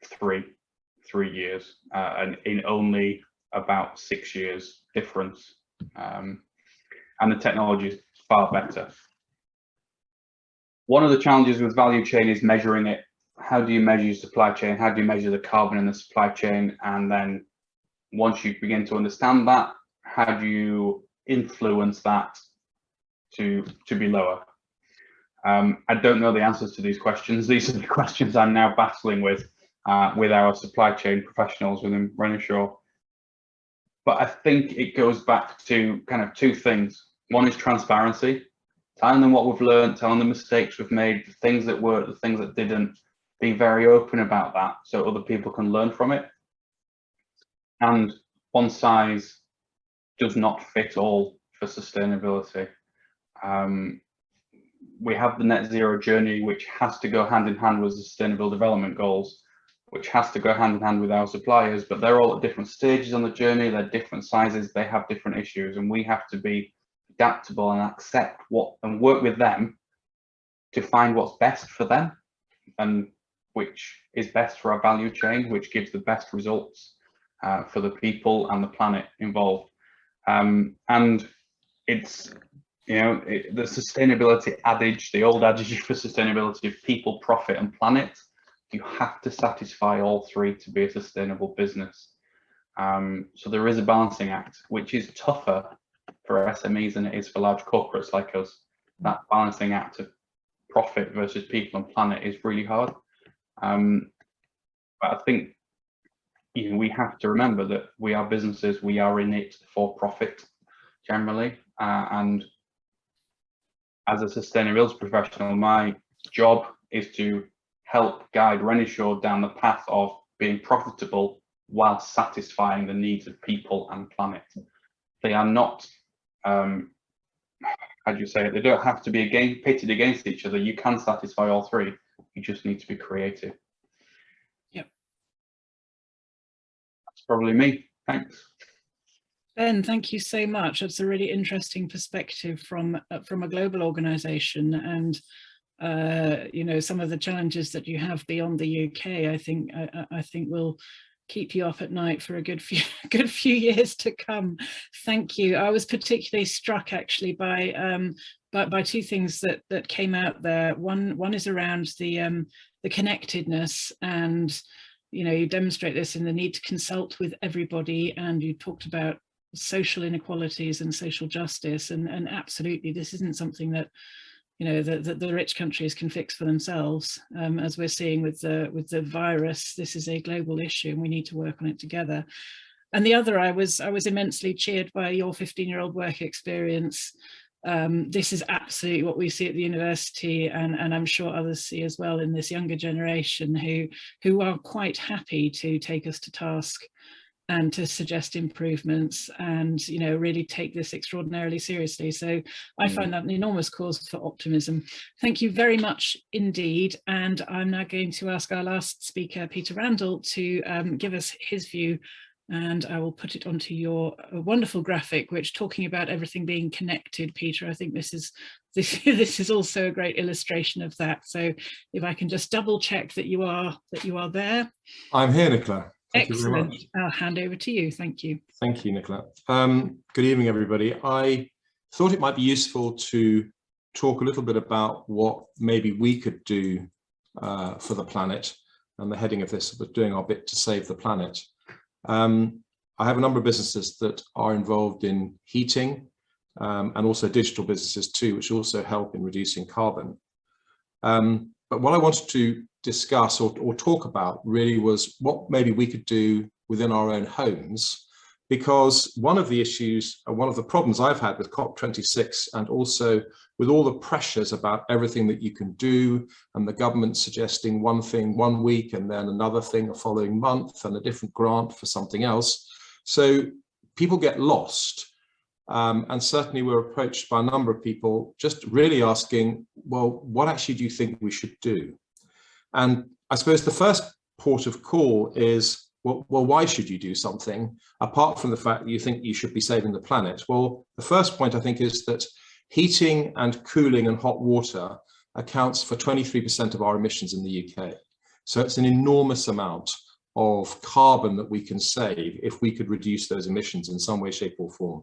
three years, and in only about 6 years difference. And the technology is far better. One of the challenges with value chain is measuring it. How do you measure your supply chain? How do you measure the carbon in the supply chain? And then once you begin to understand that, how do you influence that to be lower? I don't know the answers to these questions. These are the questions I'm now battling with. with our supply chain professionals within Renishaw. But I think it goes back to kind of two things. One is transparency, telling them what we've learned, telling them the mistakes we've made, the things that worked, the things that didn't, being very open about that so other people can learn from it. And one size does not fit all for sustainability. We have the net zero journey, which has to go hand in hand with the sustainable development goals, which has to go hand in hand with our suppliers, but they're all at different stages on the journey, they're different sizes, they have different issues, and we have to be adaptable and accept and work with them to find what's best for them and which is best for our value chain, which gives the best results for the people and the planet involved. And it's, you know, the sustainability adage, the old adage for sustainability of people, profit and planet, you have to satisfy all three to be a sustainable business. So there is a balancing act, which is tougher for SMEs than it is for large corporates like us. That balancing act of profit versus people and planet is really hard. But I think, you know, we have to remember that we are businesses, we are in it for profit generally. And as a sustainability professional, my job is to help guide Renishaw down the path of being profitable while satisfying the needs of people and planet. They are not, how do you say it? They don't have to be pitted against each other. You can satisfy all three. You just need to be creative. Yep. That's probably me. Thanks. Ben, thank you so much. That's a really interesting perspective from a global organisation, and you know, some of the challenges that you have beyond the UK. I think will keep you up at night for a good few years to come. Thank you. I was particularly struck actually by two things that came out there. One is around the connectedness, and you know, you demonstrate this in the need to consult with everybody, and you talked about social inequalities and social justice, and absolutely this isn't something that, you know, the rich countries can fix for themselves. As we're seeing with the virus, this is a global issue and we need to work on it together. And the other, I was immensely cheered by your 15-year-old work experience. This is absolutely what we see at the university, and I'm sure others see as well in this younger generation who are quite happy to take us to task and to suggest improvements, and you know, really take this extraordinarily seriously. So I find that an enormous cause for optimism. Thank you very much indeed. And I'm now going to ask our last speaker, Peter Randall, to give us his view, and I will put it onto your wonderful graphic, which, talking about everything being connected, Peter, I think this is also a great illustration of that. So if I can just double check that you are there. I'm here, Nicola. Thank Excellent. you very much. I'll hand over to you. Thank you. Thank you, Nicola. Good evening, everybody. I thought it might be useful to talk a little bit about what maybe we could do for the planet, and the heading of this was doing our bit to save the planet. I have a number of businesses that are involved in heating and also digital businesses too, which also help in reducing carbon. But what I wanted to discuss or talk about really was what maybe we could do within our own homes, because one of the issues, one of the problems I've had with COP26, and also with all the pressures about everything that you can do, and the government suggesting one thing one week and then another thing the following month and a different grant for something else. So people get lost. And certainly we're approached by a number of people just really asking, well, what actually do you think we should do? And I suppose the first port of call is, well, why should you do something apart from the fact that you think you should be saving the planet? Well, the first point I think is that heating and cooling and hot water accounts for 23% of our emissions in the UK. So it's an enormous amount of carbon that we can save if we could reduce those emissions in some way, shape or form.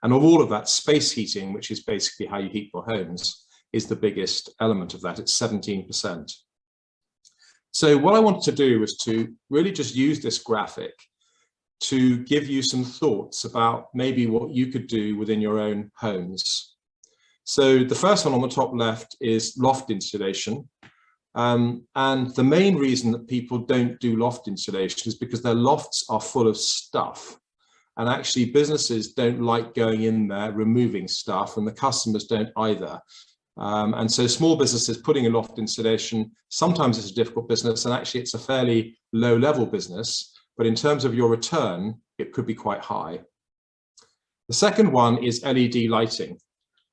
And of all of that, space heating, which is basically how you heat your homes, is the biggest element of that. It's 17%. So what I wanted to do was to really just use this graphic to give you some thoughts about maybe what you could do within your own homes. So the first one on the top left is loft insulation. And the main reason that people don't do loft insulation is because their lofts are full of stuff. And actually businesses don't like going in there removing stuff, and the customers don't either. And so small businesses putting in loft insulation, sometimes it's a difficult business, and actually it's a fairly low level business, but in terms of your return, it could be quite high. The second one is LED lighting.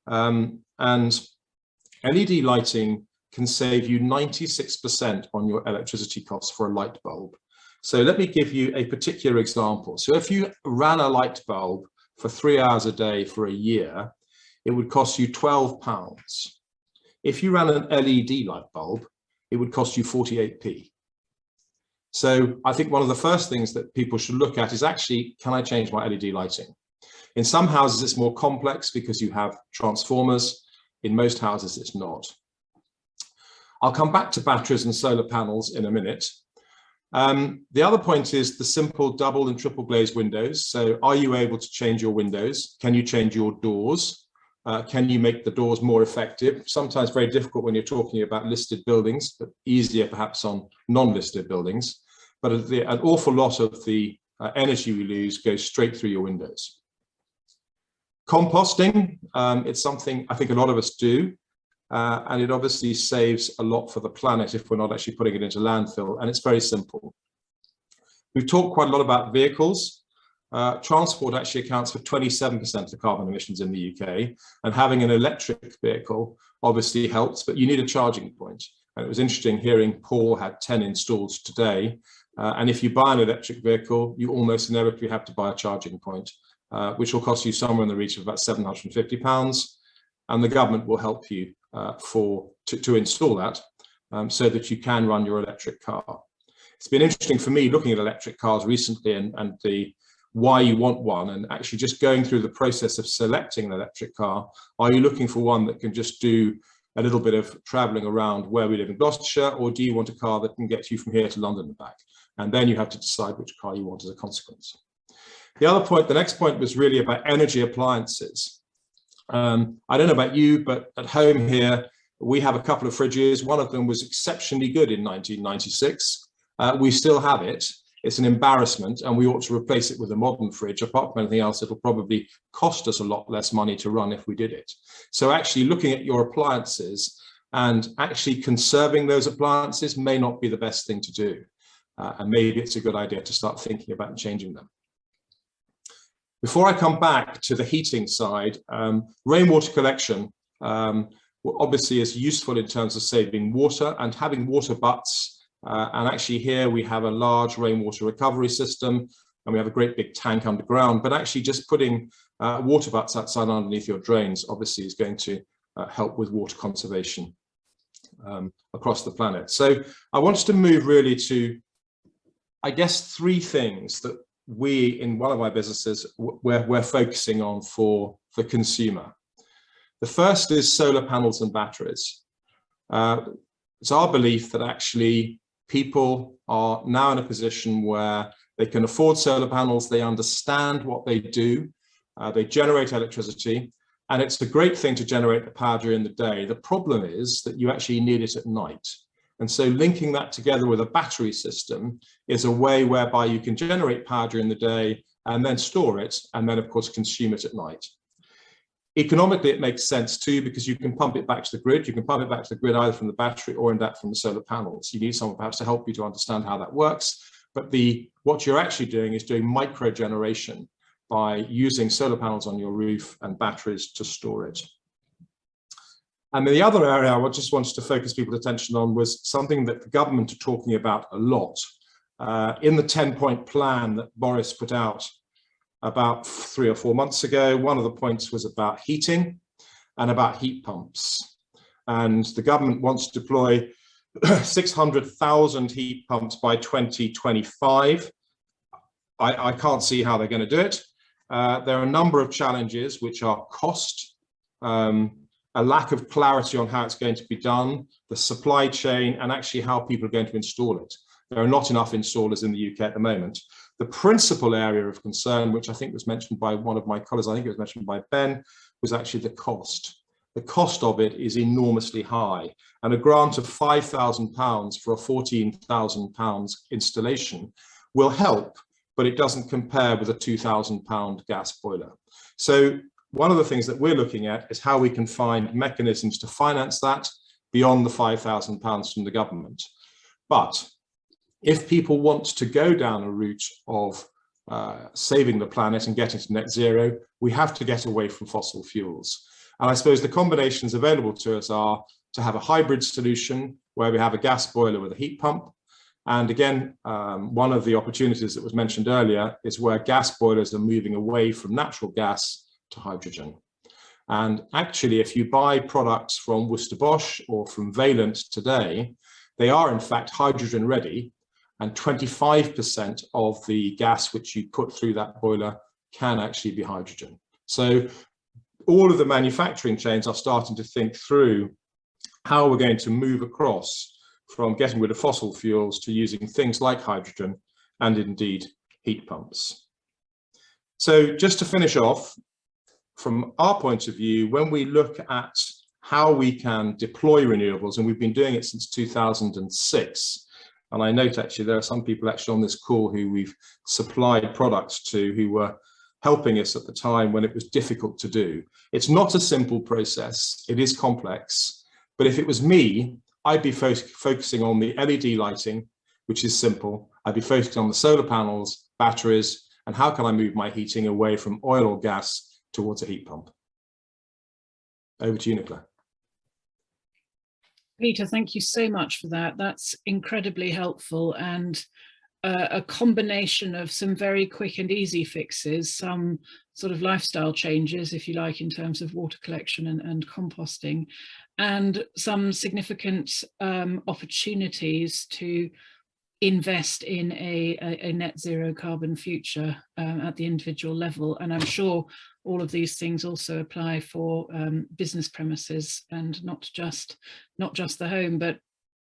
And LED lighting can save you 96% on your electricity costs for a light bulb. So let me give you a particular example. So if you ran a light bulb for 3 hours a day for a year, it would cost you £12. If you ran an LED light bulb, it would cost you 48p. So I think one of the first things that people should look at is actually, can I change my LED lighting? In some houses, it's more complex because you have transformers. In most houses, it's not. I'll come back to batteries and solar panels in a minute. The other point is the simple double and triple glazed windows. So are you able to change your windows? Can you change your doors? Can you make the doors more effective? Sometimes very difficult when you're talking about listed buildings, but easier perhaps on non-listed buildings. But an awful lot of the energy we lose goes straight through your windows. Composting, it's something I think a lot of us do. And it obviously saves a lot for the planet if we're not actually putting it into landfill, and it's very simple. We've talked quite a lot about vehicles. Transport actually accounts for 27% of carbon emissions in the UK, and having an electric vehicle obviously helps, but you need a charging point. And it was interesting hearing Paul had 10 installed today, and if you buy an electric vehicle, you almost inevitably have to buy a charging point, which will cost you somewhere in the region of about £750, and the government will help you to install that so that you can run your electric car. It's been interesting for me looking at electric cars recently and the why you want one, and actually just going through the process of selecting an electric car. Are you looking for one that can just do a little bit of traveling around where we live in Gloucestershire, or do you want a car that can get you from here to London and back? And then you have to decide which car you want as a consequence. The next point was really about energy appliances. I don't know about you, but at home here, we have a couple of fridges. One of them was exceptionally good in 1996. We still have it. It's an embarrassment, and we ought to replace it with a modern fridge. Apart from anything else, it'll probably cost us a lot less money to run if we did it. So actually looking at your appliances and actually conserving those appliances may not be the best thing to do. And maybe it's a good idea to start thinking about changing them. Before I come back to the heating side, rainwater collection obviously is useful in terms of saving water and having water butts. And actually here we have a large rainwater recovery system, and we have a great big tank underground, but actually just putting water butts outside underneath your drains obviously is going to help with water conservation across the planet. So I wanted to move really to, I guess, three things that we in one of my businesses we're focusing on for the consumer. The first is solar panels and batteries. It's our belief that actually people are now in a position where they can afford solar panels, they understand what they do, they generate electricity, and it's a great thing to generate the power during the day. The problem is that you actually need it at night. And so linking that together with a battery system is a way whereby you can generate power during the day and then store it, and then of course consume it at night. Economically, it makes sense too, because you can pump it back to the grid. You can pump it back to the grid either from the battery or in that from the solar panels. You need someone perhaps to help you to understand how that works. But what you're actually doing is doing micro generation by using solar panels on your roof and batteries to store it. And the other area I just wanted to focus people's attention on was something that the government are talking about a lot. In the 10-point plan that Boris put out about 3 or 4 months ago, one of the points was about heating and about heat pumps. And the government wants to deploy 600,000 heat pumps by 2025. I can't see how they're going to do it. There are a number of challenges, which are cost, a lack of clarity on how it's going to be done, the supply chain, and actually how people are going to install it. There are not enough installers in the UK at the moment. The principal area of concern, which I think was mentioned by one of my colleagues, I think it was mentioned by Ben, was actually the cost. the cost of it is enormously high. And a grant of £5,000 for a £14,000 installation will help, but it doesn't compare with a £2,000 gas boiler. So one of the things that we're looking at is how we can find mechanisms to finance that beyond the £5,000 from the government. But if people want to go down a route of saving the planet and getting to net zero, we have to get away from fossil fuels. And I suppose the combinations available to us are to have a hybrid solution where we have a gas boiler with a heat pump. And again, one of the opportunities that was mentioned earlier is where gas boilers are moving away from natural gas to hydrogen. And actually, if you buy products from Worcester Bosch or from Valent today, they are in fact hydrogen ready, and 25% of the gas which you put through that boiler can actually be hydrogen. So all of the manufacturing chains are starting to think through how we're going to move across from getting rid of fossil fuels to using things like hydrogen and indeed heat pumps. So just to finish off, from our point of view, when we look at how we can deploy renewables, and we've been doing it since 2006, and I note actually there are some people actually on this call who we've supplied products to who were helping us at the time when it was difficult to do. It's not a simple process, it is complex, but if it was me, I'd be focusing on the LED lighting, which is simple. I'd be focusing on the solar panels, batteries, and how can I move my heating away from oil or gas towards a heat pump. Over to you, Nicola. Peter, thank you so much for that. That's incredibly helpful, and a combination of some very quick and easy fixes, some sort of lifestyle changes, if you like, in terms of water collection and composting, and some significant opportunities to invest in a net zero carbon future at the individual level. And I'm sure all of these things also apply for business premises, and not just the home, but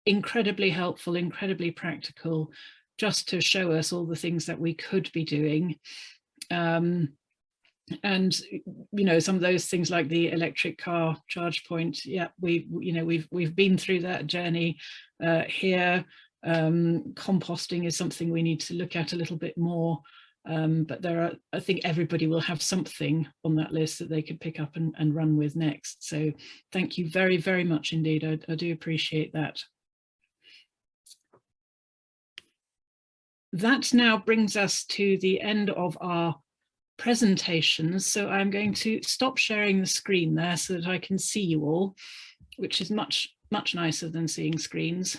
incredibly helpful, incredibly practical, just to show us all the things that we could be doing. And you know, some of those things like the electric car charge point, yeah, we've been through that journey here. Composting is something we need to look at a little bit more, but I think everybody will have something on that list that they could pick up and run with next. So thank you very, very much indeed. I do appreciate that. That now brings us to the end of our presentations. So I'm going to stop sharing the screen there so that I can see you all, which is much nicer than seeing screens,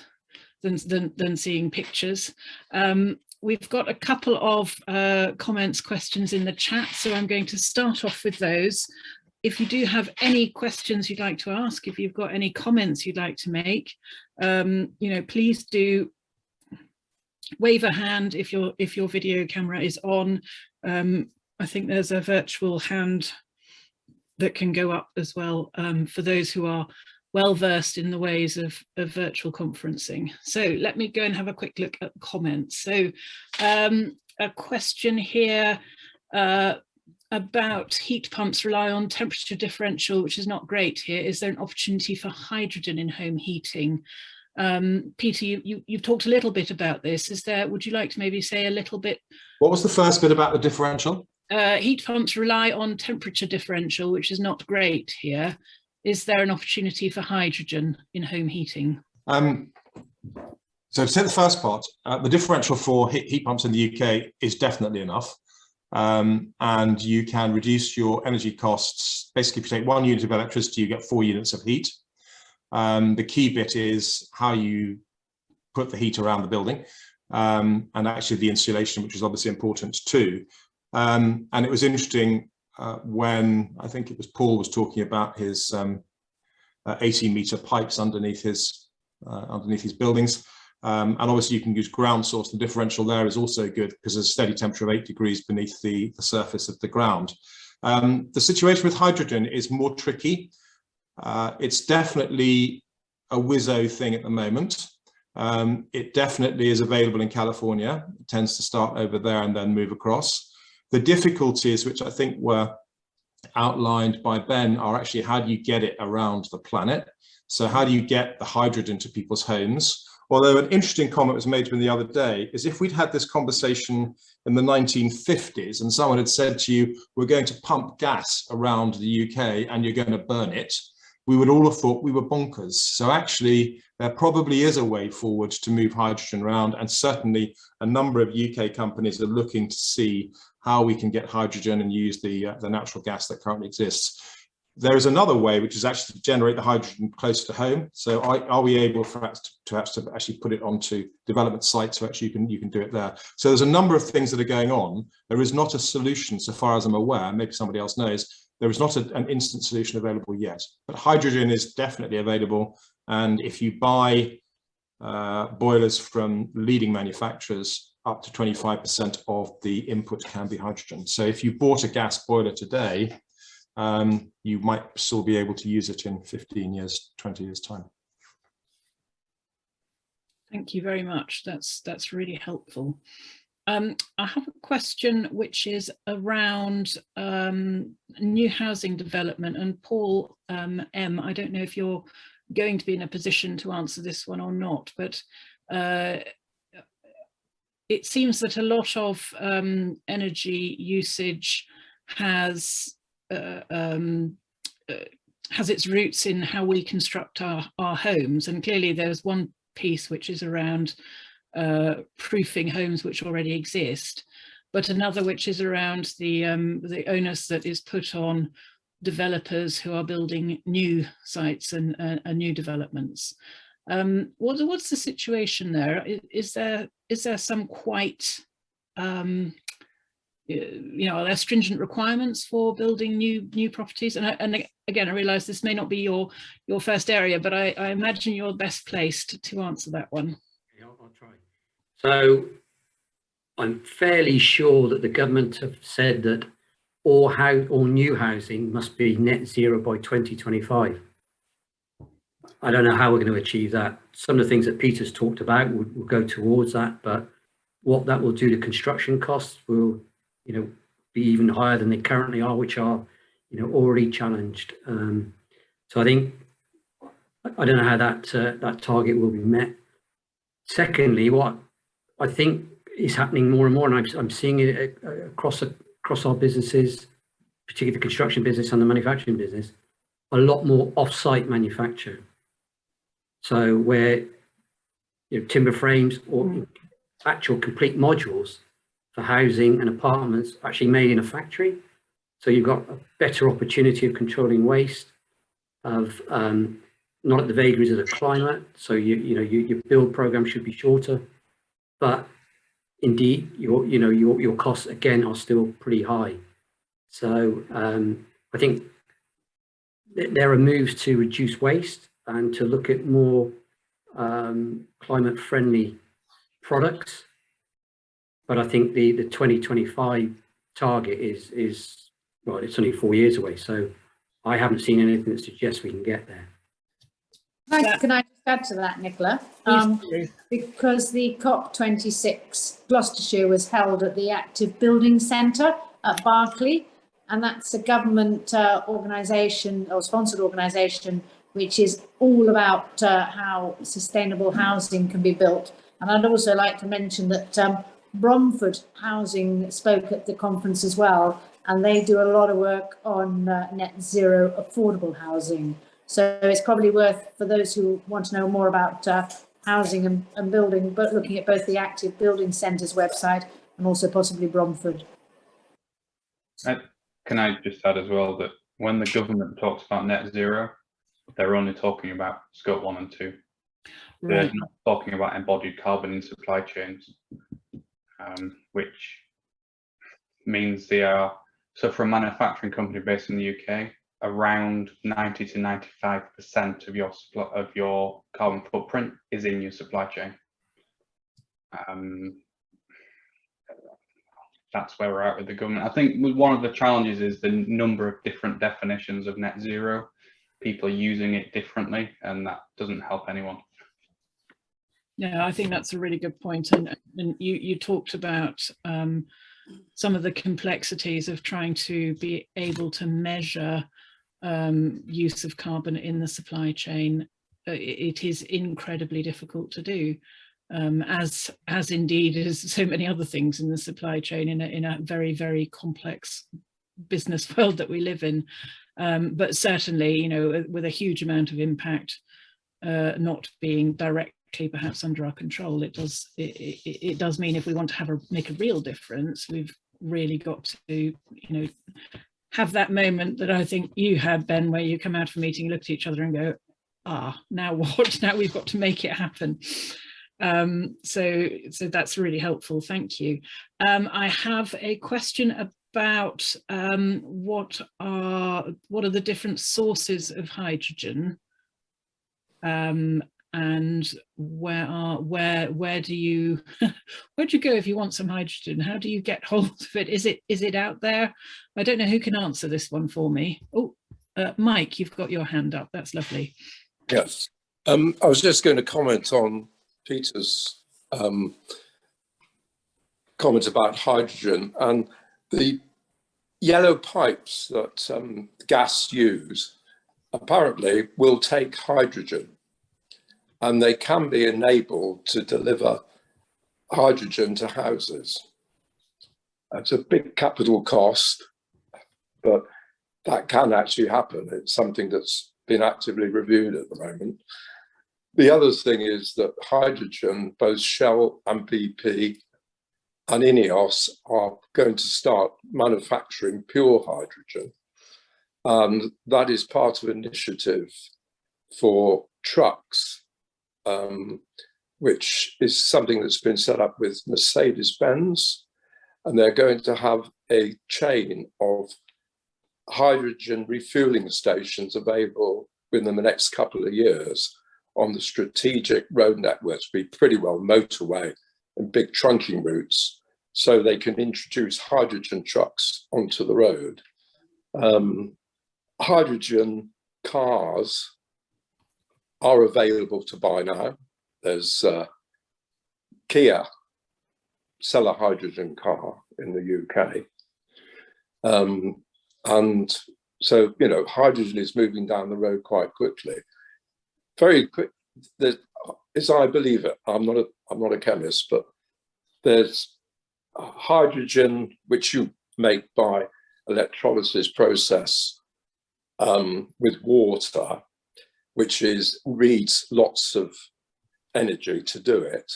than seeing pictures. We've got a couple of comments, questions in the chat, so I'm going to start off with those. If you do have any questions you'd like to ask, if you've got any comments you'd like to make, you know, please do wave a hand if your video camera is on. I think there's a virtual hand that can go up as well for those who are well versed in the ways of virtual conferencing. So let me go and have a quick look at comments. So a question here about heat pumps rely on temperature differential, which is not great here. Is there an opportunity for hydrogen in home heating? Peter, you've talked a little bit about this. Would you like to maybe say a little bit? What was the first bit about the differential? Heat pumps rely on temperature differential, which is not great here. Is there an opportunity for hydrogen in home heating? So to say the first part, the differential for heat pumps in the UK is definitely enough. And you can reduce your energy costs. Basically, if you take 1 unit of electricity, you get 4 units of heat. The key bit is how you put the heat around the building, and actually the insulation, which is obviously important too. And it was interesting when I think it was Paul was talking about his 80-meter pipes underneath his buildings. And obviously you can use ground source. The differential there is also good because there's a steady temperature of 8 degrees beneath the surface of the ground. The situation with hydrogen is more tricky. It's definitely a whizzo thing at the moment. It definitely is available in California. It tends to start over there and then move across. The difficulties, which I think were outlined by Ben are actually how do you get it around the planet? So how do you get the hydrogen to people's homes? Although an interesting comment was made to me the other day is if we'd had this conversation in the 1950s and someone had said to you, we're going to pump gas around the UK and you're going to burn it, we would all have thought we were bonkers. So actually, there probably is a way forward to move hydrogen around, and certainly a number of UK companies are looking to see how we can get hydrogen and use the natural gas that currently exists. There is another way, which is actually to generate the hydrogen closer to home. So are we able perhaps to actually put it onto development sites so actually you can do it there? So there's a number of things that are going on. There is not a solution, so far as I'm aware, maybe somebody else knows, there is not an instant solution available yet, but hydrogen is definitely available. And if you buy boilers from leading manufacturers, up to 25% of the input can be hydrogen. So if you bought a gas boiler today, you might still be able to use it in 15 years, 20 years time. Thank you very much. That's really helpful. I have a question which is around new housing development, and Paul M, I don't know if you're going to be in a position to answer this one or not, but it seems that a lot of energy usage has its roots in how we construct our homes, and clearly there's one piece which is around proofing homes which already exist, but another which is around the onus that is put on developers who are building new sites and new developments. What's the situation there? Is there some quite are there stringent requirements for building new properties? And again, I realise this may not be your first area, but I imagine you're best placed to answer that one. Yeah, I'll try. So I'm fairly sure that the government have said that all new housing must be net zero by 2025. I don't know how we're going to achieve that. Some of the things that Peter's talked about will go towards that, but what that will do to construction costs will, be even higher than they currently are, which are, already challenged. So I think, I don't know how that target will be met. Secondly, what I think is happening more and more, and I'm seeing it across our businesses, particularly the construction business and the manufacturing business, a lot more off-site manufacture. So where timber frames or actual complete modules for housing and apartments actually made in a factory. So you've got a better opportunity of controlling waste, of not at the vagaries of the climate. So your build program should be shorter, but indeed your costs again are still pretty high. So I think there are moves to reduce waste and to look at more climate friendly products. But I think the 2025 target is well, it's only 4 years away. So I haven't seen anything that suggests we can get there. Can I just add to that, Nicola? Because the COP26 Gloucestershire was held at the Active Building Centre at Berkeley, and that's a government organisation or sponsored organisation which is all about how sustainable housing can be built. And I'd also like to mention that Bromford Housing spoke at the conference as well, and they do a lot of work on net zero affordable housing. So it's probably worth, for those who want to know more about housing and building, but looking at both the Active Building Centre's website and also possibly Bromford. Can I just add as well that when the government talks about net zero, they're only talking about scope 1 and 2. Right. They're not talking about embodied carbon in supply chains, which means they are, so for a manufacturing company based in the UK, around 90 to 95% of your carbon footprint is in your supply chain. That's where we're at with the government. I think one of the challenges is the number of different definitions of net zero. People are using it differently, and that doesn't help anyone. Yeah, I think that's a really good point. And you talked about some of the complexities of trying to be able to measure use of carbon in the supply chain. It is incredibly difficult to do, as indeed is so many other things in the supply chain in a very, very complex business world that we live in. But certainly, you know, with a huge amount of impact not being directly perhaps under our control, it does mean if we want to make a real difference, we've really got to, you know, have that moment that I think you had, Ben, where you come out of a meeting, look at each other and go, now what? Now we've got to make it happen. So that's really helpful. Thank you. I have a question about what are the different sources of hydrogen, and where do you go if you want some hydrogen? How do you get hold of it? Is it out there? I don't know who can answer this one for me. Oh, Mike, you've got your hand up. That's lovely. Yes, I was just going to comment on Peter's comment about hydrogen, and the yellow pipes that gas use apparently will take hydrogen, and they can be enabled to deliver hydrogen to houses. That's a big capital cost, but that can actually happen. It's something that's been actively reviewed at the moment. The other thing is that hydrogen, both Shell and BP and INEOS are going to start manufacturing pure hydrogen. And that is part of an initiative for trucks, which is something that's been set up with Mercedes-Benz. And they're going to have a chain of hydrogen refueling stations available within the next couple of years on the strategic road networks, be pretty well motorway and big trunking routes, so they can introduce hydrogen trucks onto the road. Hydrogen cars are available to buy now. There's Kia sell a hydrogen car in the UK. And so, you know, hydrogen is moving down the road quite quickly. Very quick, as I believe it, I'm not a chemist, but there's hydrogen which you make by electrolysis process with water, which needs lots of energy to do it,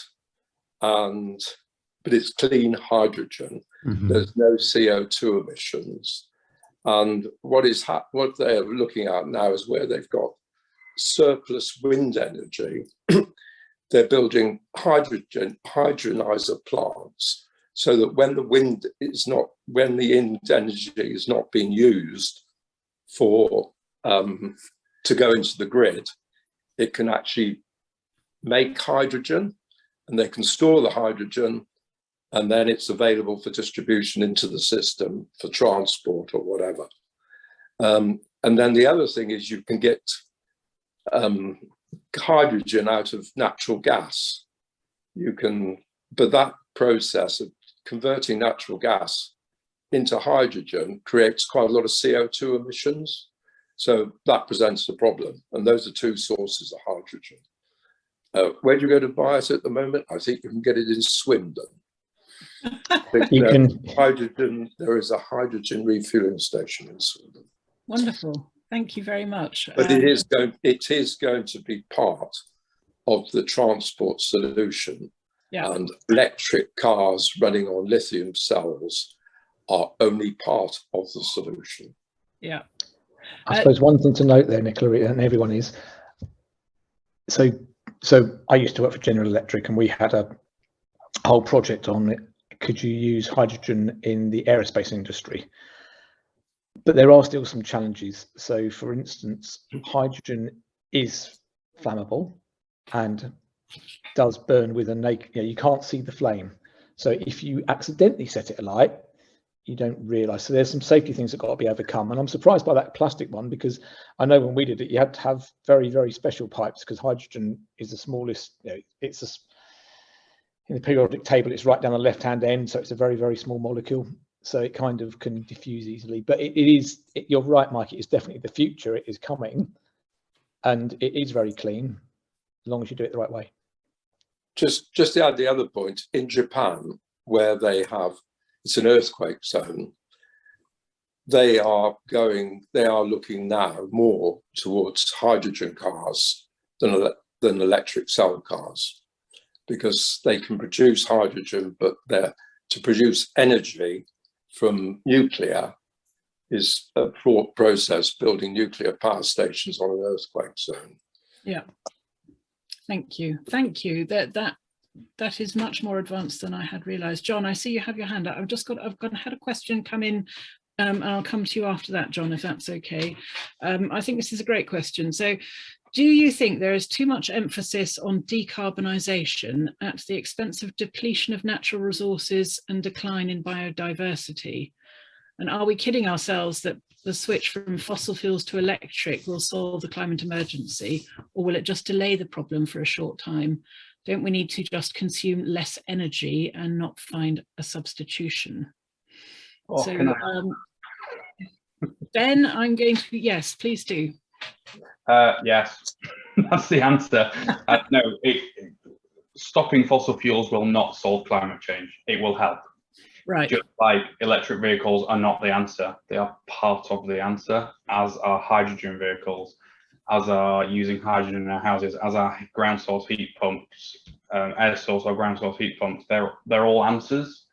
but it's clean hydrogen. Mm-hmm. There's no CO2 emissions, and what they're looking at now is where they've got surplus wind energy. They're building hydronizer plants, so that when the wind energy is not being used for to go into the grid, it can actually make hydrogen, and they can store the hydrogen, and then it's available for distribution into the system for transport or whatever. And then the other thing is you can get hydrogen out of natural gas. But that process of converting natural gas into hydrogen creates quite a lot of CO2 emissions. So that presents a problem. And those are two sources of hydrogen. Where do you go to buy it at the moment? I think you can get it in Swindon. There is a hydrogen refueling station in Swindon. Wonderful. Thank you very much. But it is going to be part of the transport solution. Yeah. And electric cars running on lithium cells are only part of the solution. Yeah. I suppose one thing to note there, Nicola, and everyone is, so I used to work for General Electric, and we had a whole project on it. Could you use hydrogen in the aerospace industry? But there are still some challenges. So, for instance, hydrogen is flammable and does burn with a naked, you can't see the flame. So if you accidentally set it alight, you don't realise. So there's some safety things that got to be overcome. And I'm surprised by that plastic one, because I know when we did it, you had to have very, very special pipes, because hydrogen is the smallest, in the periodic table, it's right down the left-hand end, so it's a very, very small molecule. So it kind of can diffuse easily. But you're right, Mike, it is definitely the future. It is coming, and it is very clean, as long as you do it the right way. Just to add the other point, in Japan, where it's an earthquake zone, they are looking now more towards hydrogen cars than electric cell cars, because they can produce hydrogen, but to produce energy from nuclear is a fraught process, building nuclear power stations on an earthquake zone. Yeah. Thank you. That is much more advanced than I had realized. John, I see you have your hand up. I've had a question come in, and I'll come to you after that, John, if that's okay. I think this is a great question. So, do you think there is too much emphasis on decarbonisation at the expense of depletion of natural resources and decline in biodiversity? And are we kidding ourselves that the switch from fossil fuels to electric will solve the climate emergency, or will it just delay the problem for a short time? Don't we need to just consume less energy and not find a substitution? Oh, So, Ben, I'm going to, yes, please do. Yes, that's the answer. No, stopping fossil fuels will not solve climate change. It will help. Right. Just like electric vehicles are not the answer. They are part of the answer, as are hydrogen vehicles, as are using hydrogen in our houses, as are ground source heat pumps, air source or ground source heat pumps. They're all answers.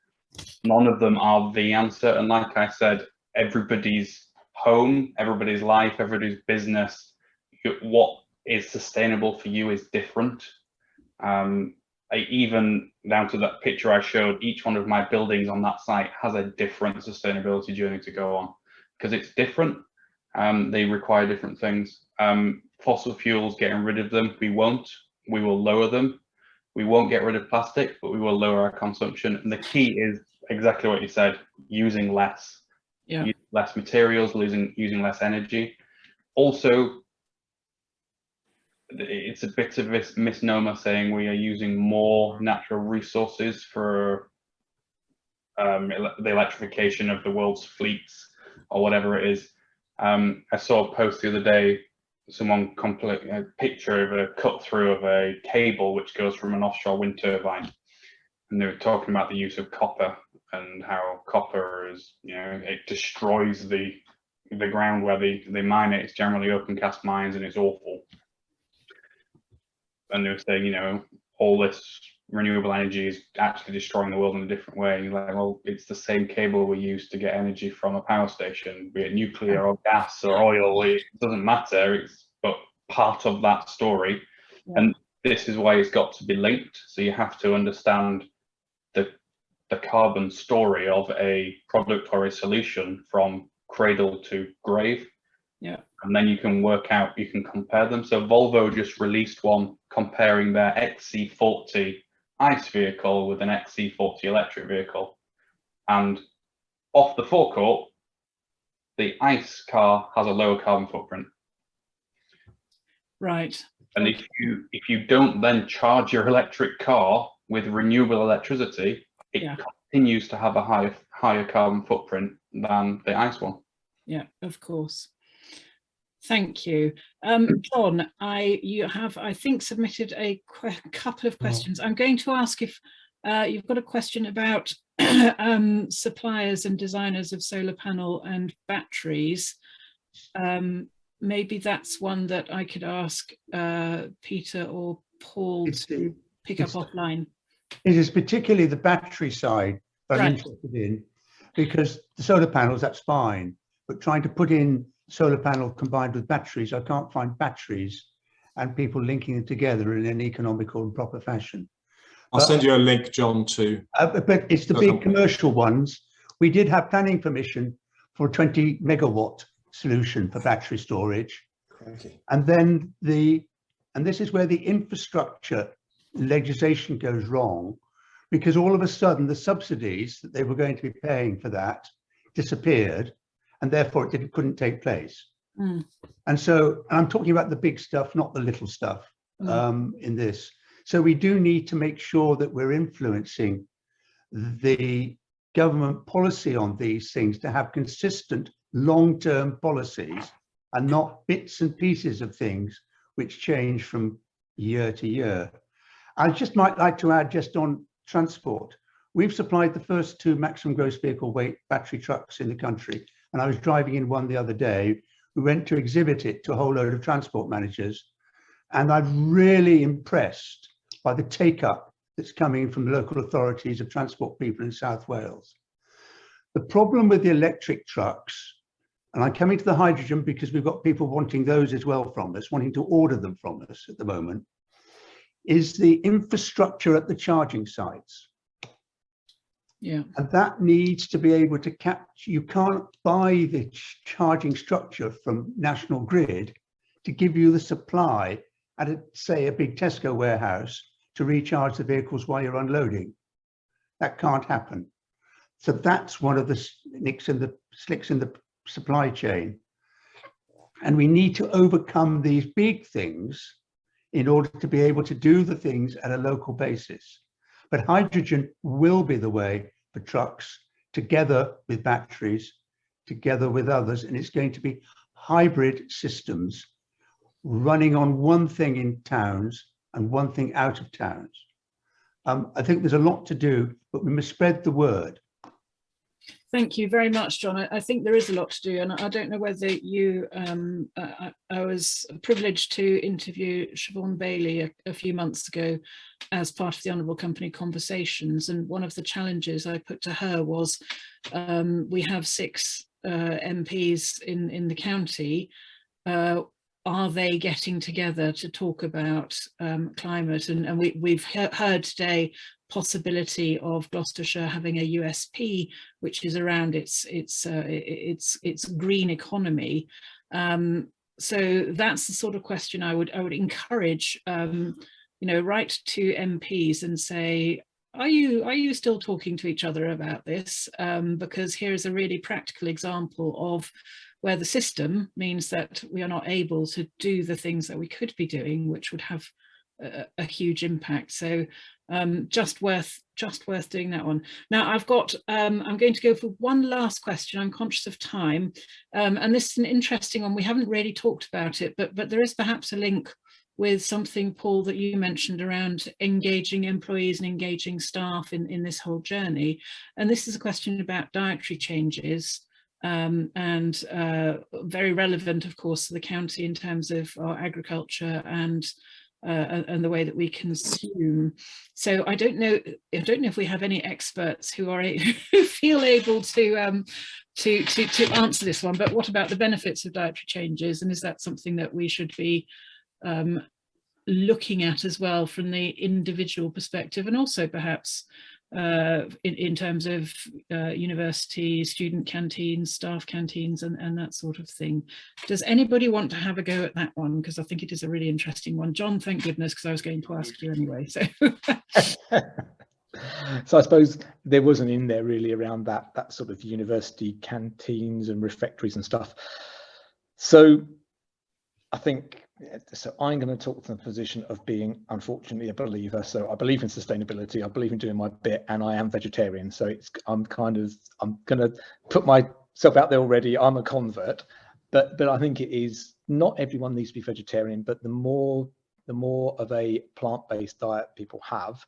None of them are the answer. And like I said, everybody's home, everybody's life, everybody's business, what is sustainable for you is different. Even down to that picture I showed, each one of my buildings on that site has a different sustainability journey to go on, because it's different. They require different things. Fossil fuels, getting rid of them, we won't. We will lower them. We won't get rid of plastic, but we will lower our consumption. And the key is exactly what you said, using less. Yeah. Using less materials, using less energy. Also, it's a bit of a misnomer saying we are using more natural resources for the electrification of the world's fleets or whatever it is. I saw a post the other day, someone a picture of a cut through of a cable which goes from an offshore wind turbine, and they were talking about the use of copper and how copper is, it destroys the ground where they mine it. It's generally open cast mines and it's awful. And they were saying, all this renewable energy is actually destroying the world in a different way. And you're like, well, it's the same cable we use to get energy from a power station, be it nuclear or gas or oil. It doesn't matter. But part of that story. Yeah. And this is why it's got to be linked. So you have to understand the carbon story of a product or a solution from cradle to grave. Yeah. And then you can compare them. So Volvo just released one comparing their XC40 ICE vehicle with an XC40 electric vehicle. And off the forecourt, the ICE car has a lower carbon footprint. Right. And if you don't then charge your electric car with renewable electricity, it continues to have a higher carbon footprint than the ICE one. Yeah, of course. Thank you. John, you have, I think, submitted a couple of questions. I'm going to ask if you've got a question about suppliers and designers of solar panel and batteries. Maybe that's one that I could ask Peter or Paul to pick up offline. It is particularly the battery side that I'm interested in, because the solar panels, that's fine, but trying to put in solar panel combined with batteries, I can't find batteries and people linking them together in an economical and proper fashion. I'll send you a link, John, too. But it's the big commercial ones. We did have planning permission for a 20 megawatt solution for battery storage. Okay. And then this is where the infrastructure legislation goes wrong, because all of a sudden the subsidies that they were going to be paying for that disappeared, and therefore it couldn't take place. And so, and I'm talking about the big stuff, not the little stuff in this. So we do need to make sure that we're influencing the government policy on these things to have consistent long-term policies and not bits and pieces of things which change from year to year. I just might like to add, just on transport, we've supplied the first 2 maximum gross vehicle weight battery trucks in the country, and I was driving in one the other day. We went to exhibit it to a whole load of transport managers, and I'm really impressed by the take-up that's coming from the local authorities of transport people in South Wales. The problem with the electric trucks, and I'm coming to the hydrogen because we've got people wanting those as well from us, wanting to order them from us at the moment, is the infrastructure at the charging sites. Yeah. And that needs to be able to capture, you can't buy the charging structure from National Grid to give you the supply at, say, a big Tesco warehouse to recharge the vehicles while you're unloading. That can't happen. So that's one of the slicks in the supply chain. And we need to overcome these big things in order to be able to do the things at a local basis. But hydrogen will be the way for trucks, together with batteries, together with others, and it's going to be hybrid systems running on one thing in towns and one thing out of towns. I think there's a lot to do, but we must spread the word. Thank you very much, John. I think there is a lot to do, and I don't know whether you, I was privileged to interview Siobhan Bailey a few months ago as part of the Honourable Company Conversations, and one of the challenges I put to her was we have 6 MPs in the county. Are they getting together to talk about climate? And we've heard today possibility of Gloucestershire having a USP, which is around its green economy. So that's the sort of question I would encourage, you know, write to MPs and say, are you still talking to each other about this? Because here's a really practical example of where the system means that we are not able to do the things that we could be doing, which would have a huge impact. So just worth doing that one. Now I've got, I'm going to go for one last question. I'm conscious of time, and this is an interesting one. We haven't really talked about it, but there is perhaps a link with something, Paul, that you mentioned around engaging employees and engaging staff in this whole journey. And this is a question about dietary changes, and very relevant, of course, to the county in terms of our agriculture and the way that we consume. So I don't know if we have any experts who are who feel able to answer this one. But what about the benefits of dietary changes, and is that something that we should be looking at as well from the individual perspective, and also perhaps in terms of university student canteens, staff canteens, and that sort of thing? Does anybody want to have a go at that one? Because I think it is a really interesting one. John, thank goodness, because I was going to ask you anyway. So so I suppose there wasn't in there really around that sort of university canteens and refectories and stuff. So I think, so I'm going to talk from the position of being, unfortunately, a believer. So I believe in sustainability, I believe in doing my bit, and I am vegetarian. So I'm going to put myself out there already. I'm a convert, but I think it is, not everyone needs to be vegetarian, but the more of a plant-based diet people have,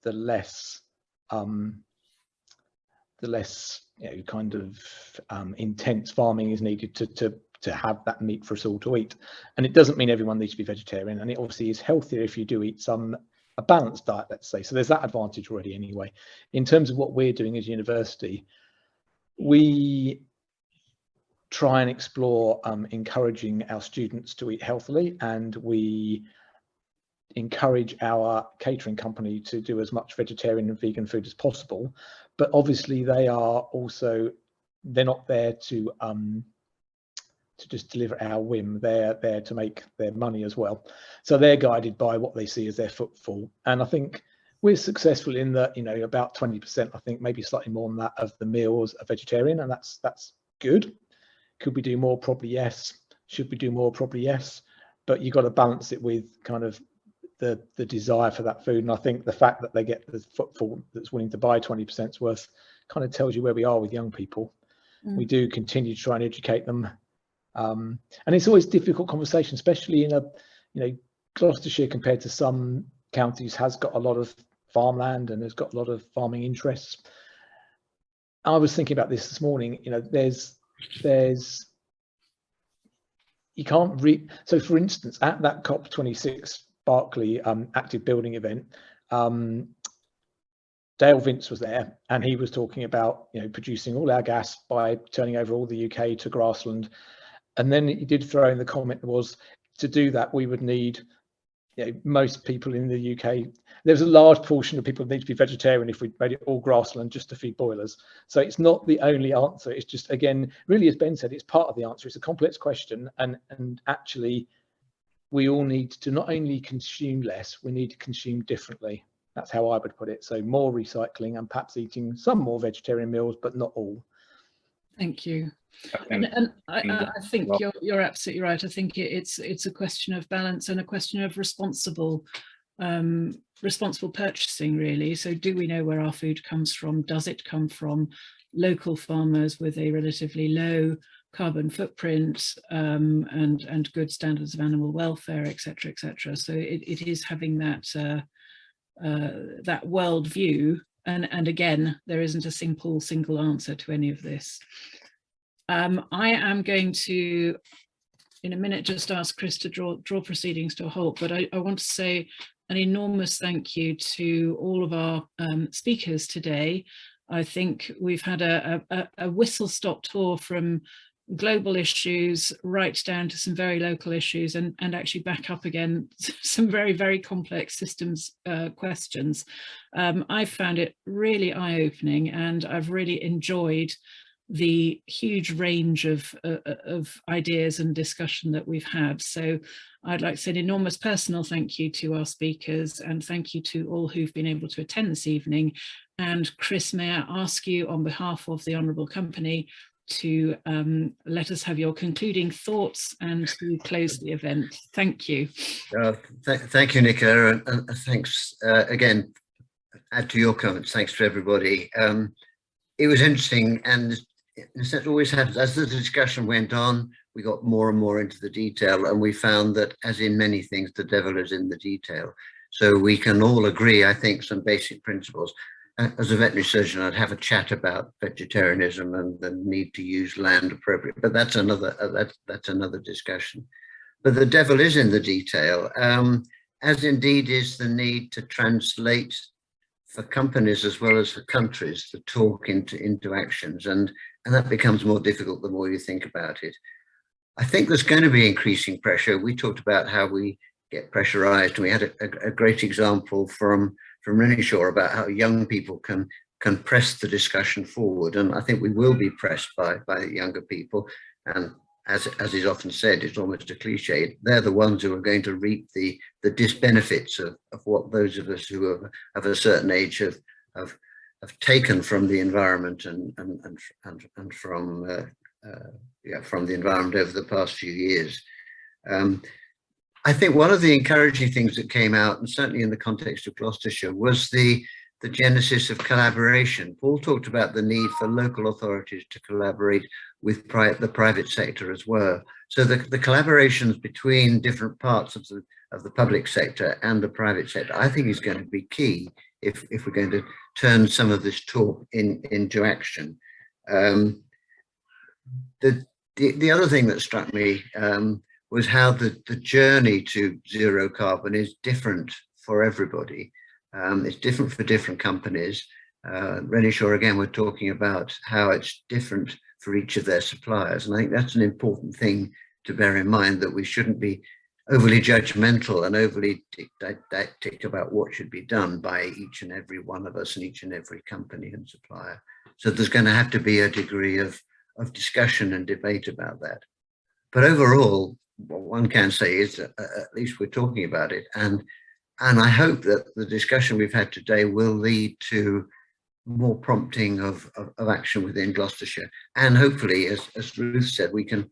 the less kind of intense farming is needed to have that meat for us all to eat. And it doesn't mean everyone needs to be vegetarian, and it obviously is healthier if you do eat a balanced diet, let's say. So there's that advantage already anyway. In terms of what we're doing as a university, we try and explore encouraging our students to eat healthily, and we encourage our catering company to do as much vegetarian and vegan food as possible. But obviously they're not there to just deliver our whim. They're there to make their money as well. So they're guided by what they see as their footfall. And I think we're successful in that, you know, about 20%, I think maybe slightly more than that, of the meals are vegetarian, and that's good. Could we do more? Probably yes. Should we do more? Probably yes. But you've got to balance it with kind of the desire for that food. And I think the fact that they get the footfall that's willing to buy 20% worth kind of tells you where we are with young people. We do continue to try and educate them. And it's always difficult conversation, especially in Gloucestershire compared to some counties has got a lot of farmland and has got a lot of farming interests. I was thinking about this morning, you can't read. So for instance, at that COP26 Berkeley active building event, Dale Vince was there, and he was talking about producing all our gas by turning over all the UK to grassland. And then he did throw in the comment was, to do that we would need most people in the UK. There's a large portion of people that need to be vegetarian if we made it all grassland just to feed boilers. So it's not the only answer. It's just, again, really, as Ben said, it's part of the answer. It's a complex question, and actually we all need to not only consume less, we need to consume differently. That's how I would put it. So more recycling and perhaps eating some more vegetarian meals, but not all. Thank you. And I think you're absolutely right. I think it's a question of balance and a question of responsible purchasing, really. So do we know where our food comes from? Does it come from local farmers with a relatively low carbon footprint and good standards of animal welfare, etc., etc.? So it is having that that world view, and again, there isn't a single answer to any of this. I am going to, in a minute, just ask Chris to draw proceedings to a halt, but I want to say an enormous thank you to all of our speakers today. I think we've had a whistle-stop tour from global issues right down to some very local issues, and actually back up again some very, very complex systems questions. I've found it really eye-opening, and I've really enjoyed the huge range of ideas and discussion that we've had. So I'd like to say an enormous personal thank you to our speakers, and thank you to all who've been able to attend this evening. And Chris, may I ask you on behalf of the Honourable Company to let us have your concluding thoughts and to close the event. Thank you. Thank you, Nicola, and thanks again. Add to your comments. Thanks to everybody. It was interesting, and it always happens. As the discussion went on, we got more and more into the detail, and we found that, as in many things, the devil is in the detail. So we can all agree, I think, some basic principles. As a veterinary surgeon, I'd have a chat about vegetarianism and the need to use land appropriately, but that's another discussion. But the devil is in the detail, as indeed is the need to translate for companies as well as for countries the talk into actions, and that becomes more difficult the more you think about it. I think there's going to be increasing pressure. We talked about how we get pressurized, and we had a great example from Rainwater about how young people can press the discussion forward, and I think we will be pressed by younger people. And as is often said, it's almost a cliche, they're the ones who are going to reap the disbenefits of what those of us who are of a certain age have taken from the environment and from the environment over the past few years. I think one of the encouraging things that came out, and certainly in the context of Gloucestershire, was the genesis of collaboration. Paul talked about the need for local authorities to collaborate with the private sector as well. So the collaborations between different parts of the public sector and the private sector, I think, is going to be key if we're going to turn some of this talk into action. The other thing that struck me was how the journey to zero carbon is different for everybody. It's different for different companies. Rainwater, again, we're talking about how it's different for each of their suppliers. And I think that's an important thing to bear in mind, that we shouldn't be overly judgmental and overly didactic about what should be done by each and every one of us and each and every company and supplier. So there's going to have to be a degree of discussion and debate about that. But overall, what one can say is that at least we're talking about it. And I hope that the discussion we've had today will lead to more prompting of action within Gloucestershire. And hopefully, as Ruth said, we can